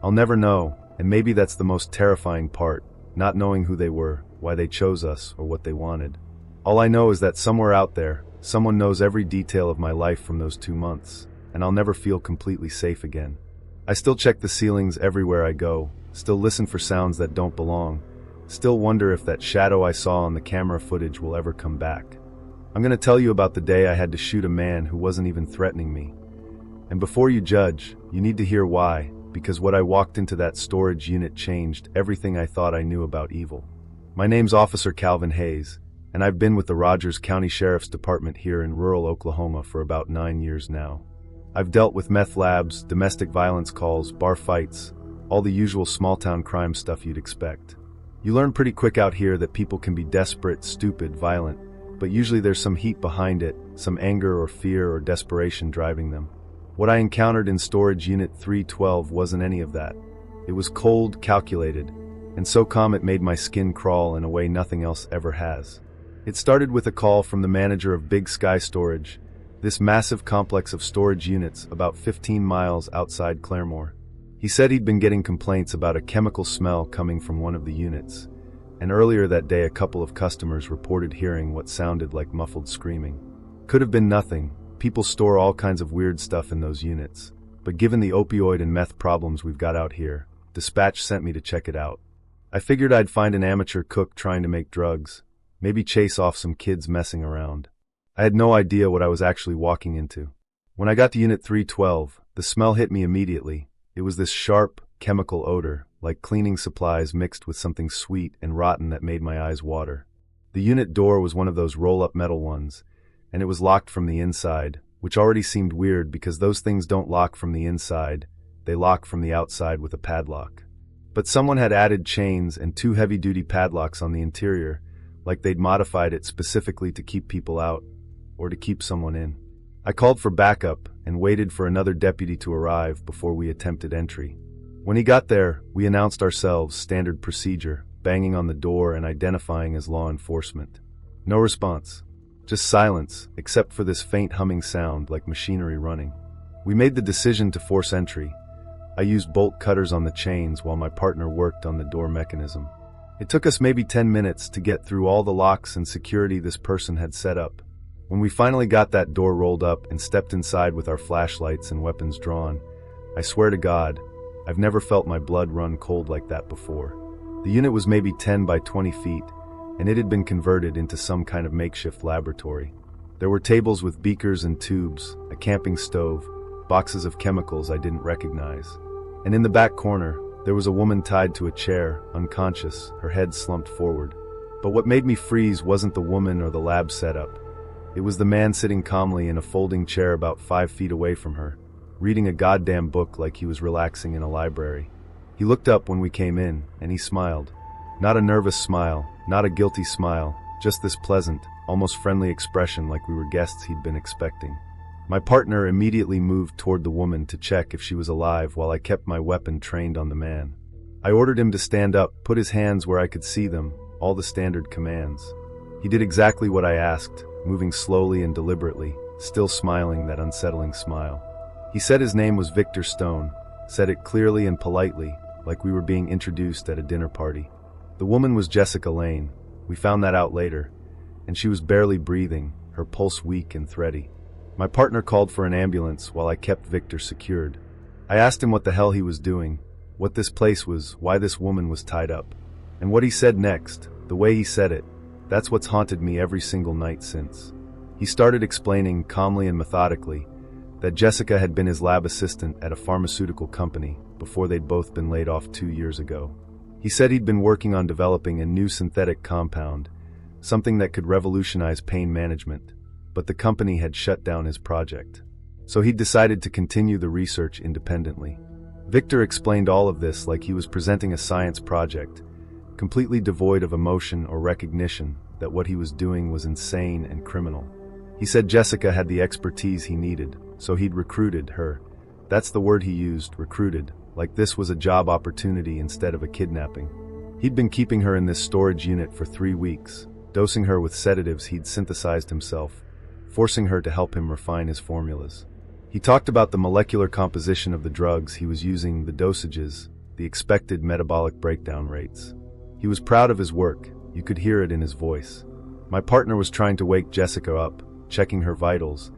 Speaker 1: I'll never know, and maybe that's the most terrifying part, not knowing who they were, why they chose us, or what they wanted. All I know is that somewhere out there, someone knows every detail of my life from those 2 months, and I'll never feel completely safe again. I still check the ceilings everywhere I go, still listen for sounds that don't belong, still wonder if that shadow I saw on the camera footage will ever come back. I'm going to tell you about the day I had to shoot a man who wasn't even threatening me. And before you judge, you need to hear why, because what I walked into that storage unit changed everything I thought I knew about evil. My name's Officer Calvin Hayes, and I've been with the Rogers County Sheriff's Department here in rural Oklahoma for about 9 years now. I've dealt with meth labs, domestic violence calls, bar fights, all the usual small-town crime stuff you'd expect. You learn pretty quick out here that people can be desperate, stupid, violent, but usually there's some heat behind it, some anger or fear or desperation driving them. What I encountered in Storage Unit 312 wasn't any of that. It was cold, calculated, and so calm it made my skin crawl in a way nothing else ever has. It started with a call from the manager of Big Sky Storage, this massive complex of storage units about 15 miles outside Claremore. He said he'd been getting complaints about a chemical smell coming from one of the units, and earlier that day a couple of customers reported hearing what sounded like muffled screaming. Could have been nothing. People store all kinds of weird stuff in those units, but given the opioid and meth problems we've got out here, dispatch sent me to check it out. I figured I'd find an amateur cook trying to make drugs, maybe chase off some kids messing around. I had no idea what I was actually walking into. When I got to Unit 312, the smell hit me immediately. It was this sharp, chemical odor, like cleaning supplies mixed with something sweet and rotten that made my eyes water. The unit door was one of those roll-up metal ones, and it was locked from the inside, which already seemed weird because those things don't lock from the inside, they lock from the outside with a padlock. But someone had added chains and 2 heavy-duty padlocks on the interior, like they'd modified it specifically to keep people out, or to keep someone in. I called for backup and waited for another deputy to arrive before we attempted entry. When he got there, we announced ourselves, standard procedure, banging on the door and identifying as law enforcement. No response. Just silence, except for this faint humming sound like machinery running. We made the decision to force entry. I used bolt cutters on the chains while my partner worked on the door mechanism. It took us maybe 10 minutes to get through all the locks and security this person had set up. When we finally got that door rolled up and stepped inside with our flashlights and weapons drawn, I swear to God, I've never felt my blood run cold like that before. The unit was maybe 10 by 20 feet, and it had been converted into some kind of makeshift laboratory. There were tables with beakers and tubes, a camping stove, boxes of chemicals I didn't recognize. And in the back corner, there was a woman tied to a chair, unconscious, her head slumped forward. But what made me freeze wasn't the woman or the lab setup. It was the man sitting calmly in a folding chair about 5 feet away from her, reading a goddamn book like he was relaxing in a library. He looked up when we came in, and he smiled. Not a nervous smile, not a guilty smile, just this pleasant, almost friendly expression like we were guests he'd been expecting. My partner immediately moved toward the woman to check if she was alive while I kept my weapon trained on the man. I ordered him to stand up, put his hands where I could see them, all the standard commands. He did exactly what I asked, moving slowly and deliberately, still smiling that unsettling smile. He said his name was Victor Stone, said it clearly and politely, like we were being introduced at a dinner party. The woman was Jessica Lane. We found that out later, and she was barely breathing, her pulse weak and thready. My partner called for an ambulance while I kept Victor secured. I asked him what the hell he was doing, what this place was, why this woman was tied up. And what he said next, the way he said it, that's what's haunted me every single night since. He started explaining calmly and methodically that Jessica had been his lab assistant at a pharmaceutical company before they'd both been laid off 2 years ago. He said he'd been working on developing a new synthetic compound, something that could revolutionize pain management, but the company had shut down his project. So he'd decided to continue the research independently. Victor explained all of this like he was presenting a science project, completely devoid of emotion or recognition that what he was doing was insane and criminal. He said Jessica had the expertise he needed, so he'd recruited her. That's the word he used, recruited, like this was a job opportunity instead of a kidnapping. He'd been keeping her in this storage unit for 3 weeks, dosing her with sedatives he'd synthesized himself, forcing her to help him refine his formulas. He talked about the molecular composition of the drugs he was using, the dosages, the expected metabolic breakdown rates. He was proud of his work, you could hear it in his voice. My partner was trying to wake Jessica up, checking her vitals,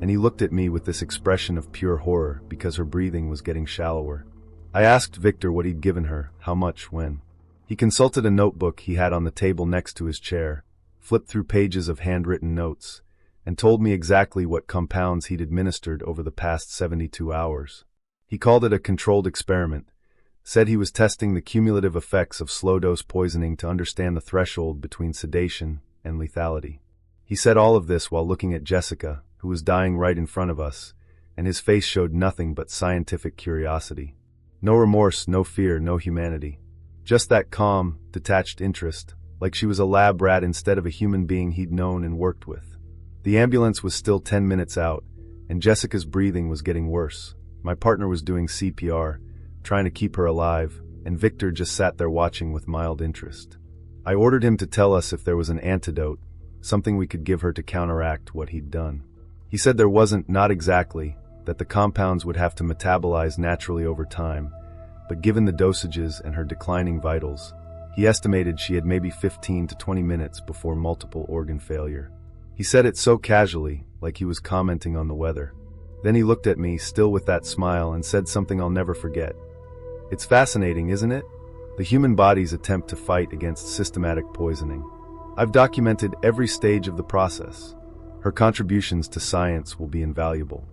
Speaker 1: and he looked at me with this expression of pure horror because her breathing was getting shallower. I asked Victor what he'd given her, how much, when. He consulted a notebook he had on the table next to his chair, flipped through pages of handwritten notes, and told me exactly what compounds he'd administered over the past 72 hours. He called it a controlled experiment, said he was testing the cumulative effects of slow-dose poisoning to understand the threshold between sedation and lethality. He said all of this while looking at Jessica, who was dying right in front of us, and his face showed nothing but scientific curiosity. No remorse, no fear, no humanity. Just that calm, detached interest, like she was a lab rat instead of a human being he'd known and worked with. The ambulance was still 10 minutes out, and Jessica's breathing was getting worse. My partner was doing CPR, trying to keep her alive, and Victor just sat there watching with mild interest. I ordered him to tell us if there was an antidote, something we could give her to counteract what he'd done. He said there wasn't, not exactly, that the compounds would have to metabolize naturally over time, but given the dosages and her declining vitals, he estimated she had maybe 15 to 20 minutes before multiple organ failure. He said it so casually, like he was commenting on the weather. Then he looked at me, still with that smile, and said something I'll never forget. "It's fascinating, isn't it? The human body's attempt to fight against systematic poisoning. I've documented every stage of the process. Her contributions to science will be invaluable."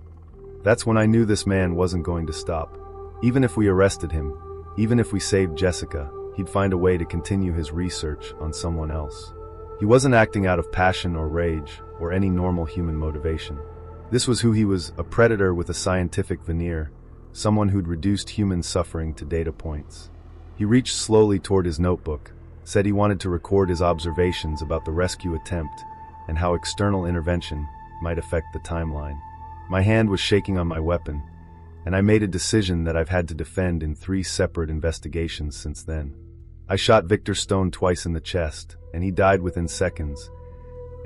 Speaker 1: That's when I knew this man wasn't going to stop. Even if we arrested him, even if we saved Jessica, he'd find a way to continue his research on someone else. He wasn't acting out of passion or rage, or any normal human motivation. This was who he was, a predator with a scientific veneer, someone who'd reduced human suffering to data points. He reached slowly toward his notebook, said he wanted to record his observations about the rescue attempt and how external intervention might affect the timeline. My hand was shaking on my weapon, and I made a decision that I've had to defend in 3 separate investigations since then. I shot Victor Stone twice in the chest, and he died within seconds.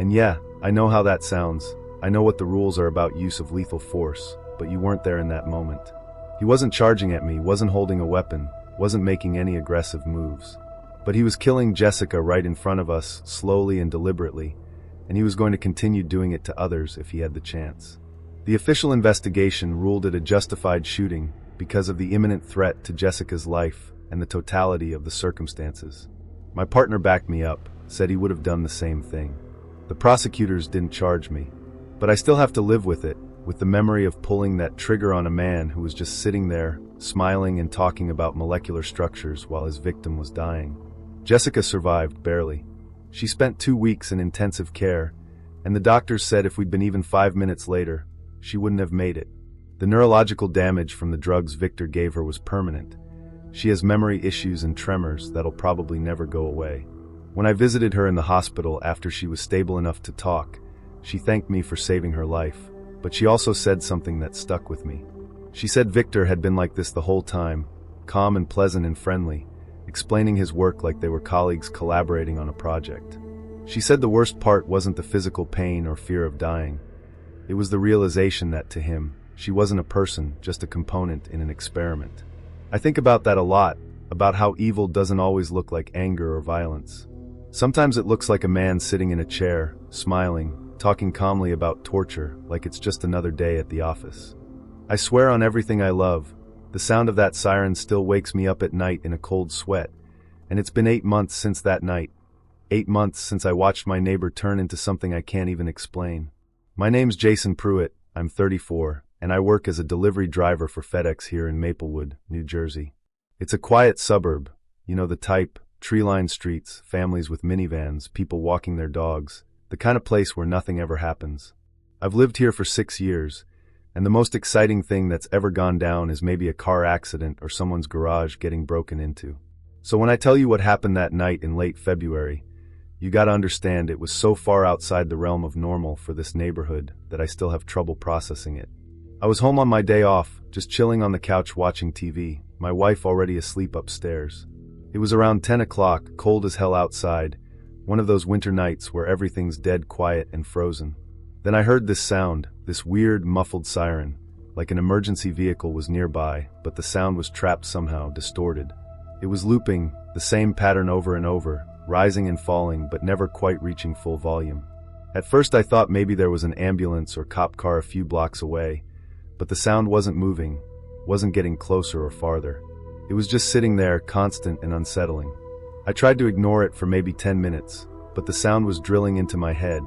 Speaker 1: And yeah, I know how that sounds. I know what the rules are about use of lethal force, but you weren't there in that moment. He wasn't charging at me, wasn't holding a weapon, wasn't making any aggressive moves. But he was killing Jessica right in front of us, slowly and deliberately, and he was going to continue doing it to others if he had the chance. The official investigation ruled it a justified shooting because of the imminent threat to Jessica's life and the totality of the circumstances. My partner backed me up, said he would have done the same thing. The prosecutors didn't charge me, but I still have to live with it, with the memory of pulling that trigger on a man who was just sitting there, smiling and talking about molecular structures while his victim was dying. Jessica survived, barely. She spent 2 weeks in intensive care, and the doctors said if we'd been even 5 minutes later, she wouldn't have made it. The neurological damage from the drugs Victor gave her was permanent. She has memory issues and tremors that'll probably never go away. When I visited her in the hospital after she was stable enough to talk, she thanked me for saving her life, but she also said something that stuck with me. She said Victor had been like this the whole time, calm and pleasant and friendly, explaining his work like they were colleagues collaborating on a project. She said the worst part wasn't the physical pain or fear of dying. It was the realization that, to him, she wasn't a person, just a component in an experiment. I think about that a lot, about how evil doesn't always look like anger or violence. Sometimes it looks like a man sitting in a chair, smiling, talking calmly about torture, like it's just another day at the office. I swear on everything I love, the sound of that siren still wakes me up at night in a cold sweat, and it's been 8 months since that night. 8 months since I watched my neighbor turn into something I can't even explain. My name's Jason Pruitt, I'm 34, and I work as a delivery driver for FedEx here in Maplewood, New Jersey. It's a quiet suburb, you know the type, tree-lined streets, families with minivans, people walking their dogs, the kind of place where nothing ever happens. I've lived here for 6 years, and the most exciting thing that's ever gone down is maybe a car accident or someone's garage getting broken into. So when I tell you what happened that night in late February, you gotta understand it was so far outside the realm of normal for this neighborhood that I still have trouble processing it. I was home on my day off, just chilling on the couch watching TV, my wife already asleep upstairs. It was around 10 o'clock, cold as hell outside, one of those winter nights where everything's dead quiet and frozen. Then I heard this sound, this weird, muffled siren, like an emergency vehicle was nearby, but the sound was trapped somehow, distorted. It was looping, the same pattern over and over, rising and falling but never quite reaching full volume. At first I thought maybe there was an ambulance or cop car a few blocks away, but the sound wasn't moving, wasn't getting closer or farther. It was just sitting there, constant and unsettling. I tried to ignore it for maybe 10 minutes, but the sound was drilling into my head,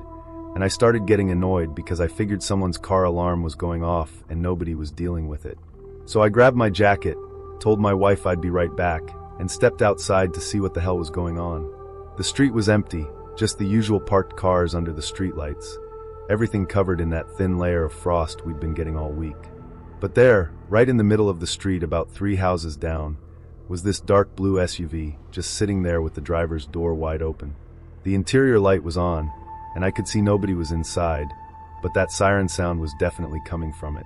Speaker 1: and I started getting annoyed because I figured someone's car alarm was going off and nobody was dealing with it. So I grabbed my jacket, told my wife I'd be right back, and stepped outside to see what the hell was going on. The street was empty, just the usual parked cars under the streetlights, everything covered in that thin layer of frost we'd been getting all week. But there, right in the middle of the street about 3 houses down, was this dark blue SUV just sitting there with the driver's door wide open. The interior light was on, and I could see nobody was inside, but that siren sound was definitely coming from it.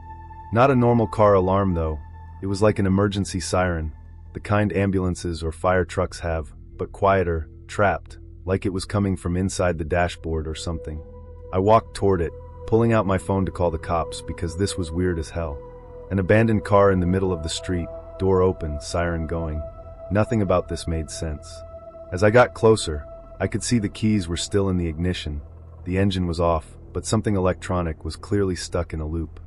Speaker 1: Not a normal car alarm though, it was like an emergency siren, the kind ambulances or fire trucks have, but quieter, trapped, like it was coming from inside the dashboard or something. I walked toward it, pulling out my phone to call the cops because this was weird as hell. An abandoned car in the middle of the street, door open, siren going. Nothing about this made sense. As I got closer, I could see the keys were still in the ignition. The engine was off, but something electronic was clearly stuck in a loop.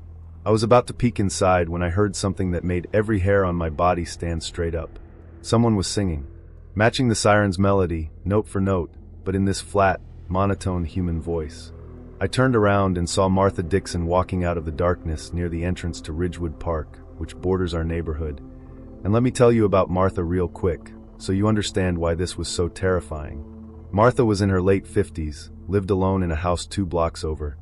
Speaker 1: I was about to peek inside when I heard something that made every hair on my body stand straight up. Someone was singing, matching the siren's melody, note for note, but in this flat, monotone human voice. I turned around and saw Martha Dixon walking out of the darkness near the entrance to Ridgewood Park, which borders our neighborhood. And let me tell you about Martha real quick, so you understand why this was so terrifying. Martha was in her late 50s, lived alone in a house 2 blocks over,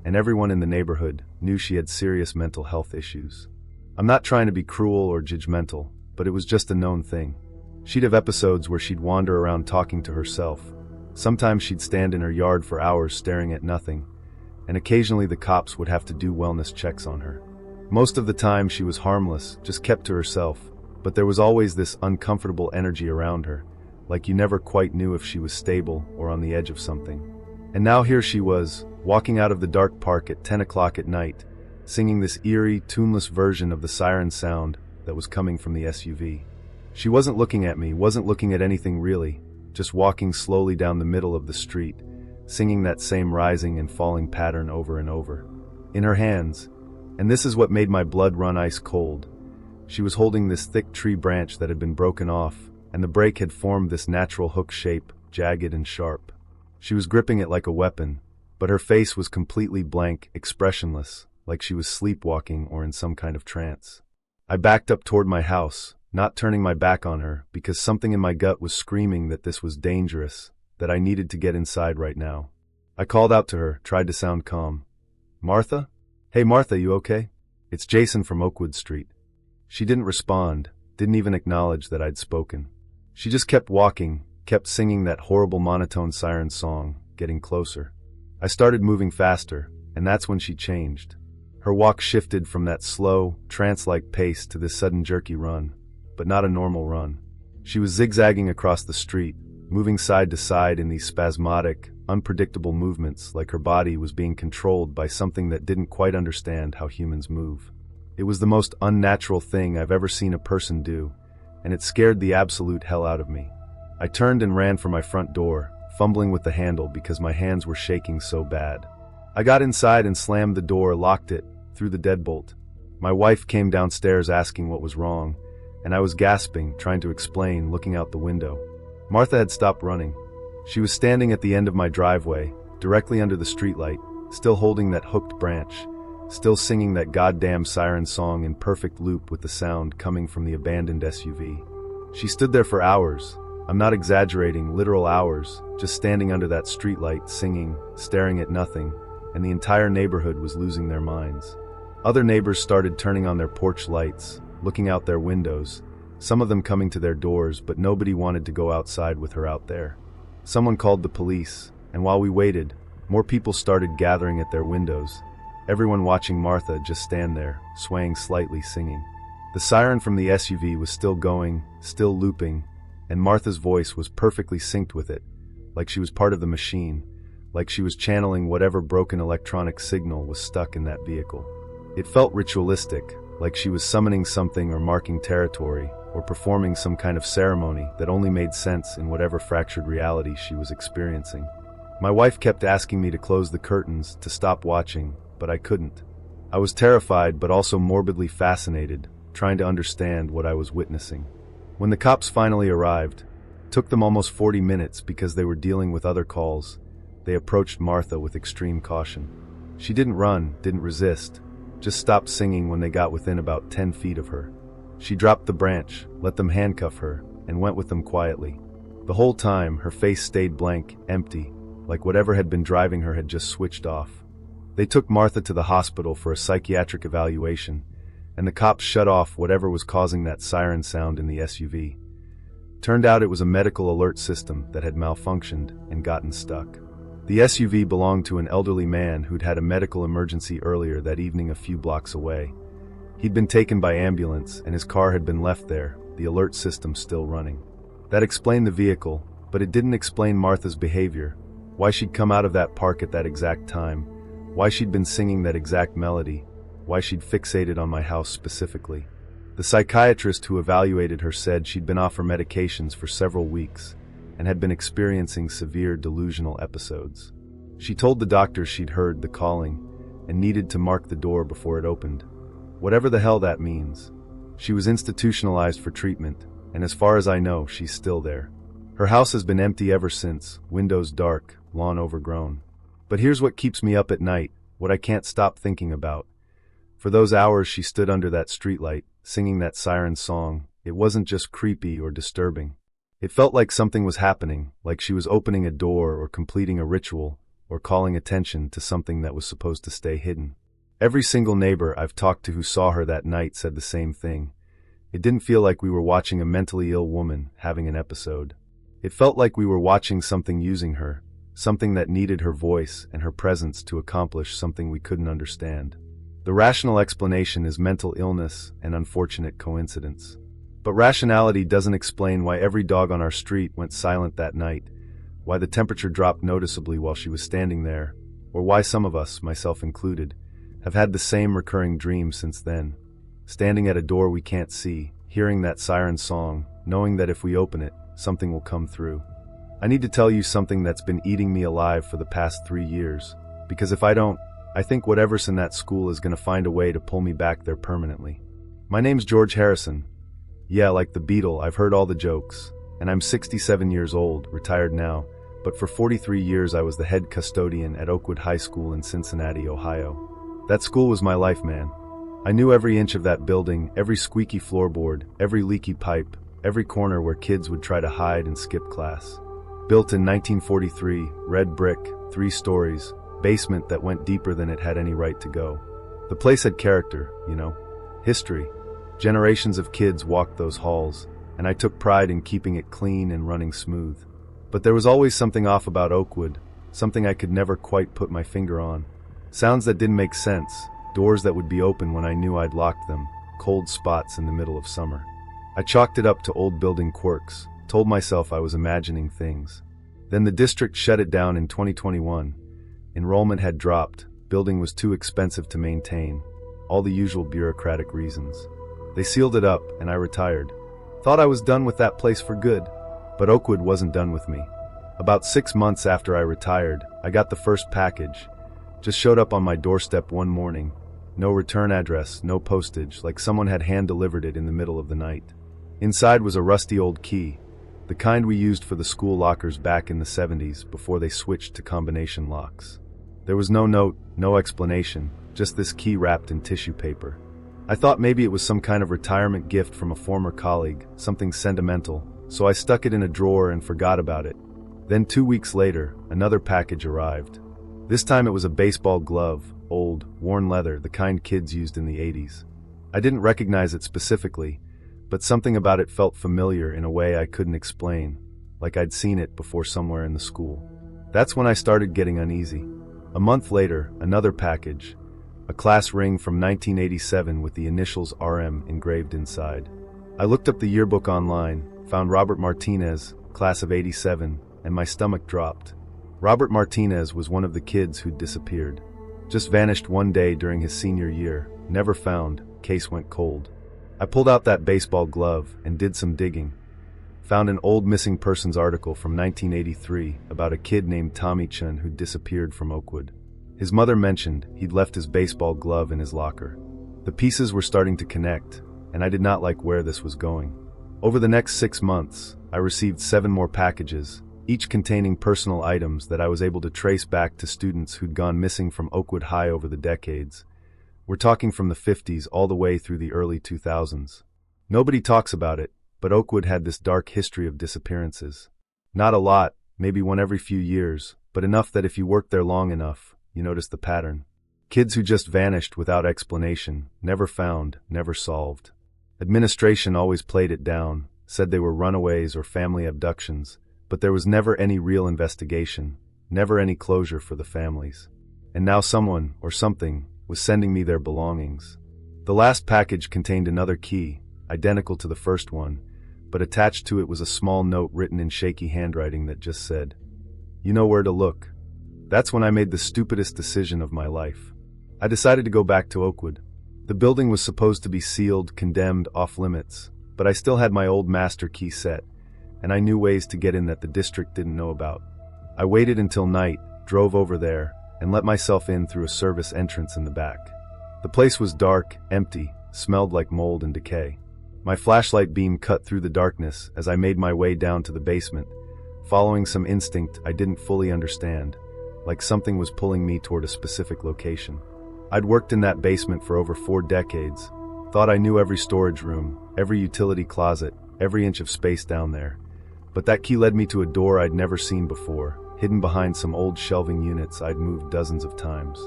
Speaker 1: and everyone in the neighborhood knew she had serious mental health issues. I'm not trying to be cruel or judgmental, but it was just a known thing. She'd have episodes where she'd wander around talking to herself. Sometimes she'd stand in her yard for hours staring at nothing, and occasionally the cops would have to do wellness checks on her. Most of the time she was harmless, just kept to herself, but there was always this uncomfortable energy around her, like you never quite knew if she was stable or on the edge of something. And now here she was, walking out of the dark park at 10 o'clock at night, singing this eerie, tuneless version of the siren sound that was coming from the SUV. She wasn't looking at me, wasn't looking at anything really, just walking slowly down the middle of the street, singing that same rising and falling pattern over and over. In her hands, and this is what made my blood run ice cold, she was holding this thick tree branch that had been broken off, and the break had formed this natural hook shape, jagged and sharp. She was gripping it like a weapon, but her face was completely blank, expressionless, like she was sleepwalking or in some kind of trance. I backed up toward my house, not turning my back on her, because something in my gut was screaming that this was dangerous, that I needed to get inside right now. I called out to her, tried to sound calm. "Martha? Hey Martha, you okay? It's Jason from Oakwood Street." She didn't respond, didn't even acknowledge that I'd spoken. She just kept walking, kept singing that horrible monotone siren song, getting closer. I started moving faster, and that's when she changed. Her walk shifted from that slow, trance-like pace to this sudden jerky run, but not a normal run. She was zigzagging across the street, moving side to side in these spasmodic, unpredictable movements like her body was being controlled by something that didn't quite understand how humans move. It was the most unnatural thing I've ever seen a person do, and it scared the absolute hell out of me. I turned and ran for my front door, fumbling with the handle because my hands were shaking so bad. I got inside and slammed the door, locked it, threw the deadbolt. My wife came downstairs asking what was wrong, and I was gasping, trying to explain, looking out the window. Martha had stopped running. She was standing at the end of my driveway, directly under the streetlight, still holding that hooked branch, still singing that goddamn siren song in perfect loop with the sound coming from the abandoned SUV. She stood there for hours. I'm not exaggerating, literal hours, just standing under that streetlight, singing, staring at nothing, and the entire neighborhood was losing their minds. Other neighbors started turning on their porch lights, looking out their windows, some of them coming to their doors, but nobody wanted to go outside with her out there. Someone called the police, and while we waited, more people started gathering at their windows, everyone watching Martha just stand there, swaying slightly, singing. The siren from the SUV was still going, still looping, and Martha's voice was perfectly synced with it, like she was part of the machine, like she was channeling whatever broken electronic signal was stuck in that vehicle. It felt ritualistic, like she was summoning something or marking territory, or performing some kind of ceremony that only made sense in whatever fractured reality she was experiencing. My wife kept asking me to close the curtains, to stop watching, but I couldn't. I was terrified but also morbidly fascinated, trying to understand what I was witnessing. When the cops finally arrived, it took them almost 40 minutes because they were dealing with other calls. They approached Martha with extreme caution. She didn't run, didn't resist, just stopped singing when they got within about 10 feet of her. She dropped the branch, let them handcuff her, and went with them quietly. The whole time, her face stayed blank, empty, like whatever had been driving her had just switched off. They took Martha to the hospital for a psychiatric evaluation, and the cops shut off whatever was causing that siren sound in the SUV. Turned out it was a medical alert system that had malfunctioned and gotten stuck. The SUV belonged to an elderly man who'd had a medical emergency earlier that evening a few blocks away. He'd been taken by ambulance and his car had been left there, the alert system still running. That explained the vehicle, but it didn't explain Martha's behavior, why she'd come out of that park at that exact time, why she'd been singing that exact melody, why she'd fixated on my house specifically. The psychiatrist who evaluated her said she'd been off her medications for several weeks and had been experiencing severe delusional episodes. She told the doctor she'd heard the calling and needed to mark the door before it opened. Whatever the hell that means. She was institutionalized for treatment, and as far as I know, she's still there. Her house has been empty ever since, windows dark, lawn overgrown. But here's what keeps me up at night, what I can't stop thinking about. For those hours she stood under that streetlight, singing that siren song, it wasn't just creepy or disturbing. It felt like something was happening, like she was opening a door or completing a ritual, or calling attention to something that was supposed to stay hidden. Every single neighbor I've talked to who saw her that night said the same thing. It didn't feel like we were watching a mentally ill woman having an episode. It felt like we were watching something using her, something that needed her voice and her presence to accomplish something we couldn't understand. The rational explanation is mental illness and unfortunate coincidence. But rationality doesn't explain why every dog on our street went silent that night, why the temperature dropped noticeably while she was standing there, or why some of us, myself included, have had the same recurring dream since then. Standing at a door we can't see, hearing that siren song, knowing that if we open it, something will come through. I need to tell you something that's been eating me alive for the past 3 years, because if I don't, I think whatever's in that school is going to find a way to pull me back there permanently. My name's George Harrison. Yeah, like the Beatle, I've heard all the jokes, and I'm 67 years old, retired now, but for 43 years I was the head custodian at Oakwood High School in Cincinnati, Ohio. That school was my life, man. I knew every inch of that building, every squeaky floorboard, every leaky pipe, every corner where kids would try to hide and skip class. Built in 1943, red brick, 3 stories, basement that went deeper than it had any right to go. The place had character, you know, history. Generations of kids walked those halls, and I took pride in keeping it clean and running smooth. But there was always something off about Oakwood, something I could never quite put my finger on. Sounds that didn't make sense, doors that would be open when I knew I'd locked them, cold spots in the middle of summer. I chalked it up to old building quirks, told myself I was imagining things. Then the district shut it down in 2021. Enrollment had dropped, building was too expensive to maintain, all the usual bureaucratic reasons. They sealed it up, and I retired. Thought I was done with that place for good, but Oakwood wasn't done with me. About 6 months after I retired, I got the first package. Just showed up on my doorstep one morning. No return address, no postage, like someone had hand-delivered it in the middle of the night. Inside was a rusty old key, the kind we used for the school lockers back in the 70s before they switched to combination locks. There was no note, no explanation, just this key wrapped in tissue paper. I thought maybe it was some kind of retirement gift from a former colleague, something sentimental, so I stuck it in a drawer and forgot about it. Then 2 weeks later, another package arrived. This time it was a baseball glove, old, worn leather, the kind kids used in the 80s. I didn't recognize it specifically, but something about it felt familiar in a way I couldn't explain, like I'd seen it before somewhere in the school. That's when I started getting uneasy. A month later, another package, a class ring from 1987 with the initials RM engraved inside. I looked up the yearbook online, found Robert Martinez, class of '87, and my stomach dropped. Robert Martinez was one of the kids who'd disappeared. Just vanished one day during his senior year, never found, case went cold. I pulled out that baseball glove and did some digging. Found an old missing persons article from 1983 about a kid named Tommy Chun who disappeared from Oakwood. His mother mentioned he'd left his baseball glove in his locker. The pieces were starting to connect, and I did not like where this was going. Over the next 6 months, I received 7 more packages, each containing personal items that I was able to trace back to students who'd gone missing from Oakwood High over the decades. We're talking from the 50s all the way through the early 2000s. Nobody talks about it, but Oakwood had this dark history of disappearances. Not a lot, maybe one every few years, but enough that if you worked there long enough, you noticed the pattern. Kids who just vanished without explanation, never found, never solved. Administration always played it down, said they were runaways or family abductions, but there was never any real investigation, never any closure for the families. And now someone, or something, was sending me their belongings. The last package contained another key, identical to the first one, but attached to it was a small note written in shaky handwriting that just said, "You know where to look." That's when I made the stupidest decision of my life. I decided to go back to Oakwood. The building was supposed to be sealed, condemned, off limits, but I still had my old master key set, and I knew ways to get in that the district didn't know about. I waited until night, drove over there, and let myself in through a service entrance in the back. The place was dark, empty, smelled like mold and decay. My flashlight beam cut through the darkness as I made my way down to the basement, following some instinct I didn't fully understand, like something was pulling me toward a specific location. I'd worked in that basement for over 4 decades, thought I knew every storage room, every utility closet, every inch of space down there. But that key led me to a door I'd never seen before, hidden behind some old shelving units I'd moved dozens of times.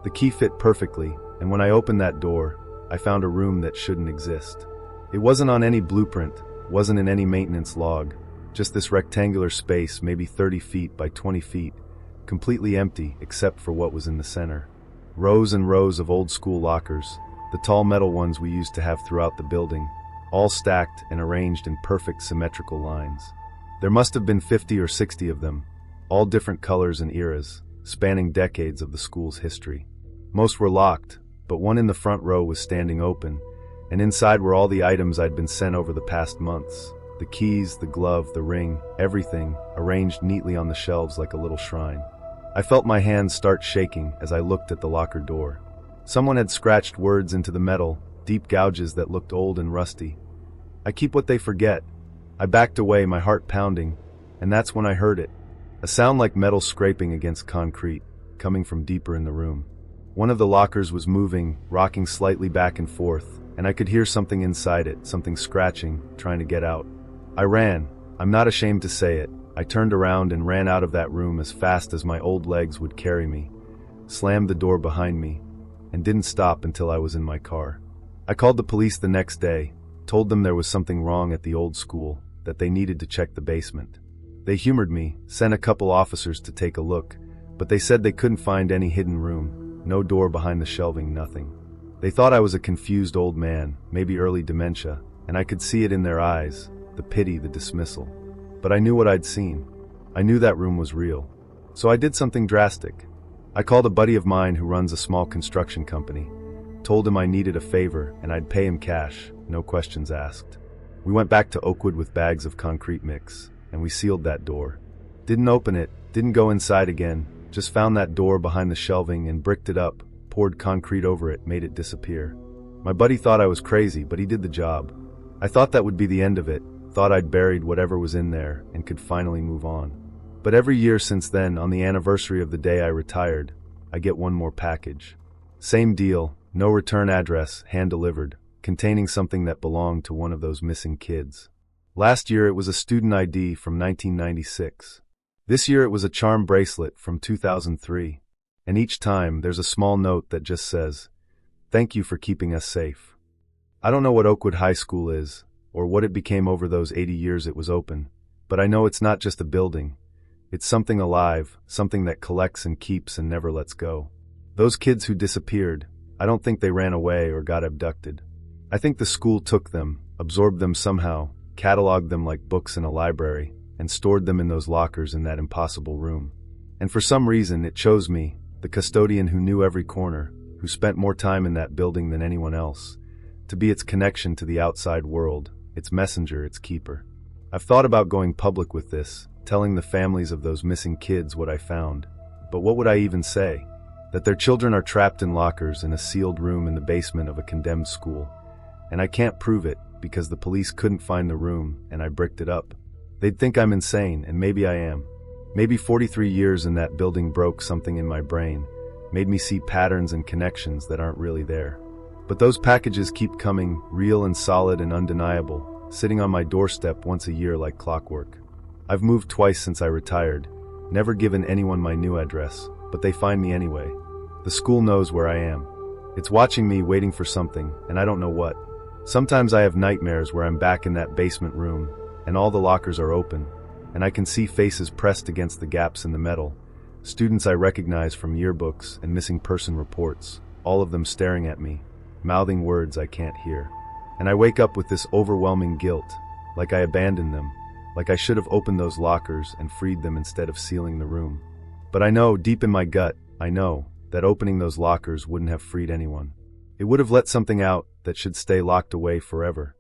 Speaker 1: The key fit perfectly, and when I opened that door, I found a room that shouldn't exist. It wasn't on any blueprint, wasn't in any maintenance log, just this rectangular space, maybe 30 feet by 20 feet, completely empty except for what was in the center. Rows and rows of old-school lockers, the tall metal ones we used to have throughout the building, all stacked and arranged in perfect symmetrical lines. There must have been 50 or 60 of them, all different colors and eras, spanning decades of the school's history. Most were locked, but one in the front row was standing open, and inside were all the items I'd been sent over the past months. The keys, the glove, the ring, everything, arranged neatly on the shelves like a little shrine. I felt my hands start shaking as I looked at the locker door. Someone had scratched words into the metal, deep gouges that looked old and rusty. "I keep what they forget." I backed away, my heart pounding, and that's when I heard it. A sound like metal scraping against concrete, coming from deeper in the room. One of the lockers was moving, rocking slightly back and forth, and I could hear something inside it, something scratching, trying to get out. I ran. I'm not ashamed to say it. I turned around and ran out of that room as fast as my old legs would carry me, slammed the door behind me, and didn't stop until I was in my car. I called the police the next day, told them there was something wrong at the old school, that they needed to check the basement. They humored me, sent a couple officers to take a look, but they said they couldn't find any hidden room, no door behind the shelving, nothing. They thought I was a confused old man, maybe early dementia, and I could see it in their eyes, the pity, the dismissal. But I knew what I'd seen. I knew that room was real. So I did something drastic. I called a buddy of mine who runs a small construction company, told him I needed a favor and I'd pay him cash, no questions asked. We went back to Oakwood with bags of concrete mix, and we sealed that door. Didn't open it, didn't go inside again, just found that door behind the shelving and bricked it up, poured concrete over it, made it disappear. My buddy thought I was crazy, but he did the job. I thought that would be the end of it, thought I'd buried whatever was in there and could finally move on. But every year since then, on the anniversary of the day I retired, I get one more package. Same deal, no return address, hand-delivered, containing something that belonged to one of those missing kids. Last year it was a student ID from 1996. This year it was a charm bracelet from 2003. And each time there's a small note that just says, "Thank you for keeping us safe." I don't know what Oakwood High School is, or what it became over those 80 years it was open, but I know it's not just a building. It's something alive, something that collects and keeps and never lets go. Those kids who disappeared, I don't think they ran away or got abducted. I think the school took them, absorbed them somehow, cataloged them like books in a library, and stored them in those lockers in that impossible room. And for some reason it chose me, the custodian who knew every corner, who spent more time in that building than anyone else, to be its connection to the outside world, its messenger, its keeper. I've thought about going public with this, telling the families of those missing kids what I found. But what would I even say? That their children are trapped in lockers in a sealed room in the basement of a condemned school. And I can't prove it because the police couldn't find the room and I bricked it up. They'd think I'm insane, and maybe I am. Maybe 43 years in that building broke something in my brain, made me see patterns and connections that aren't really there. But those packages keep coming, real and solid and undeniable, sitting on my doorstep once a year like clockwork. I've moved twice since I retired, never given anyone my new address, but they find me anyway. The school knows where I am. It's watching me, waiting for something, and I don't know what. Sometimes I have nightmares where I'm back in that basement room, and all the lockers are open, and I can see faces pressed against the gaps in the metal. Students I recognize from yearbooks and missing person reports, all of them staring at me, mouthing words I can't hear. And I wake up with this overwhelming guilt, like I abandoned them, like I should have opened those lockers and freed them instead of sealing the room. But I know, deep in my gut, I know that opening those lockers wouldn't have freed anyone. It would have let something out that should stay locked away forever.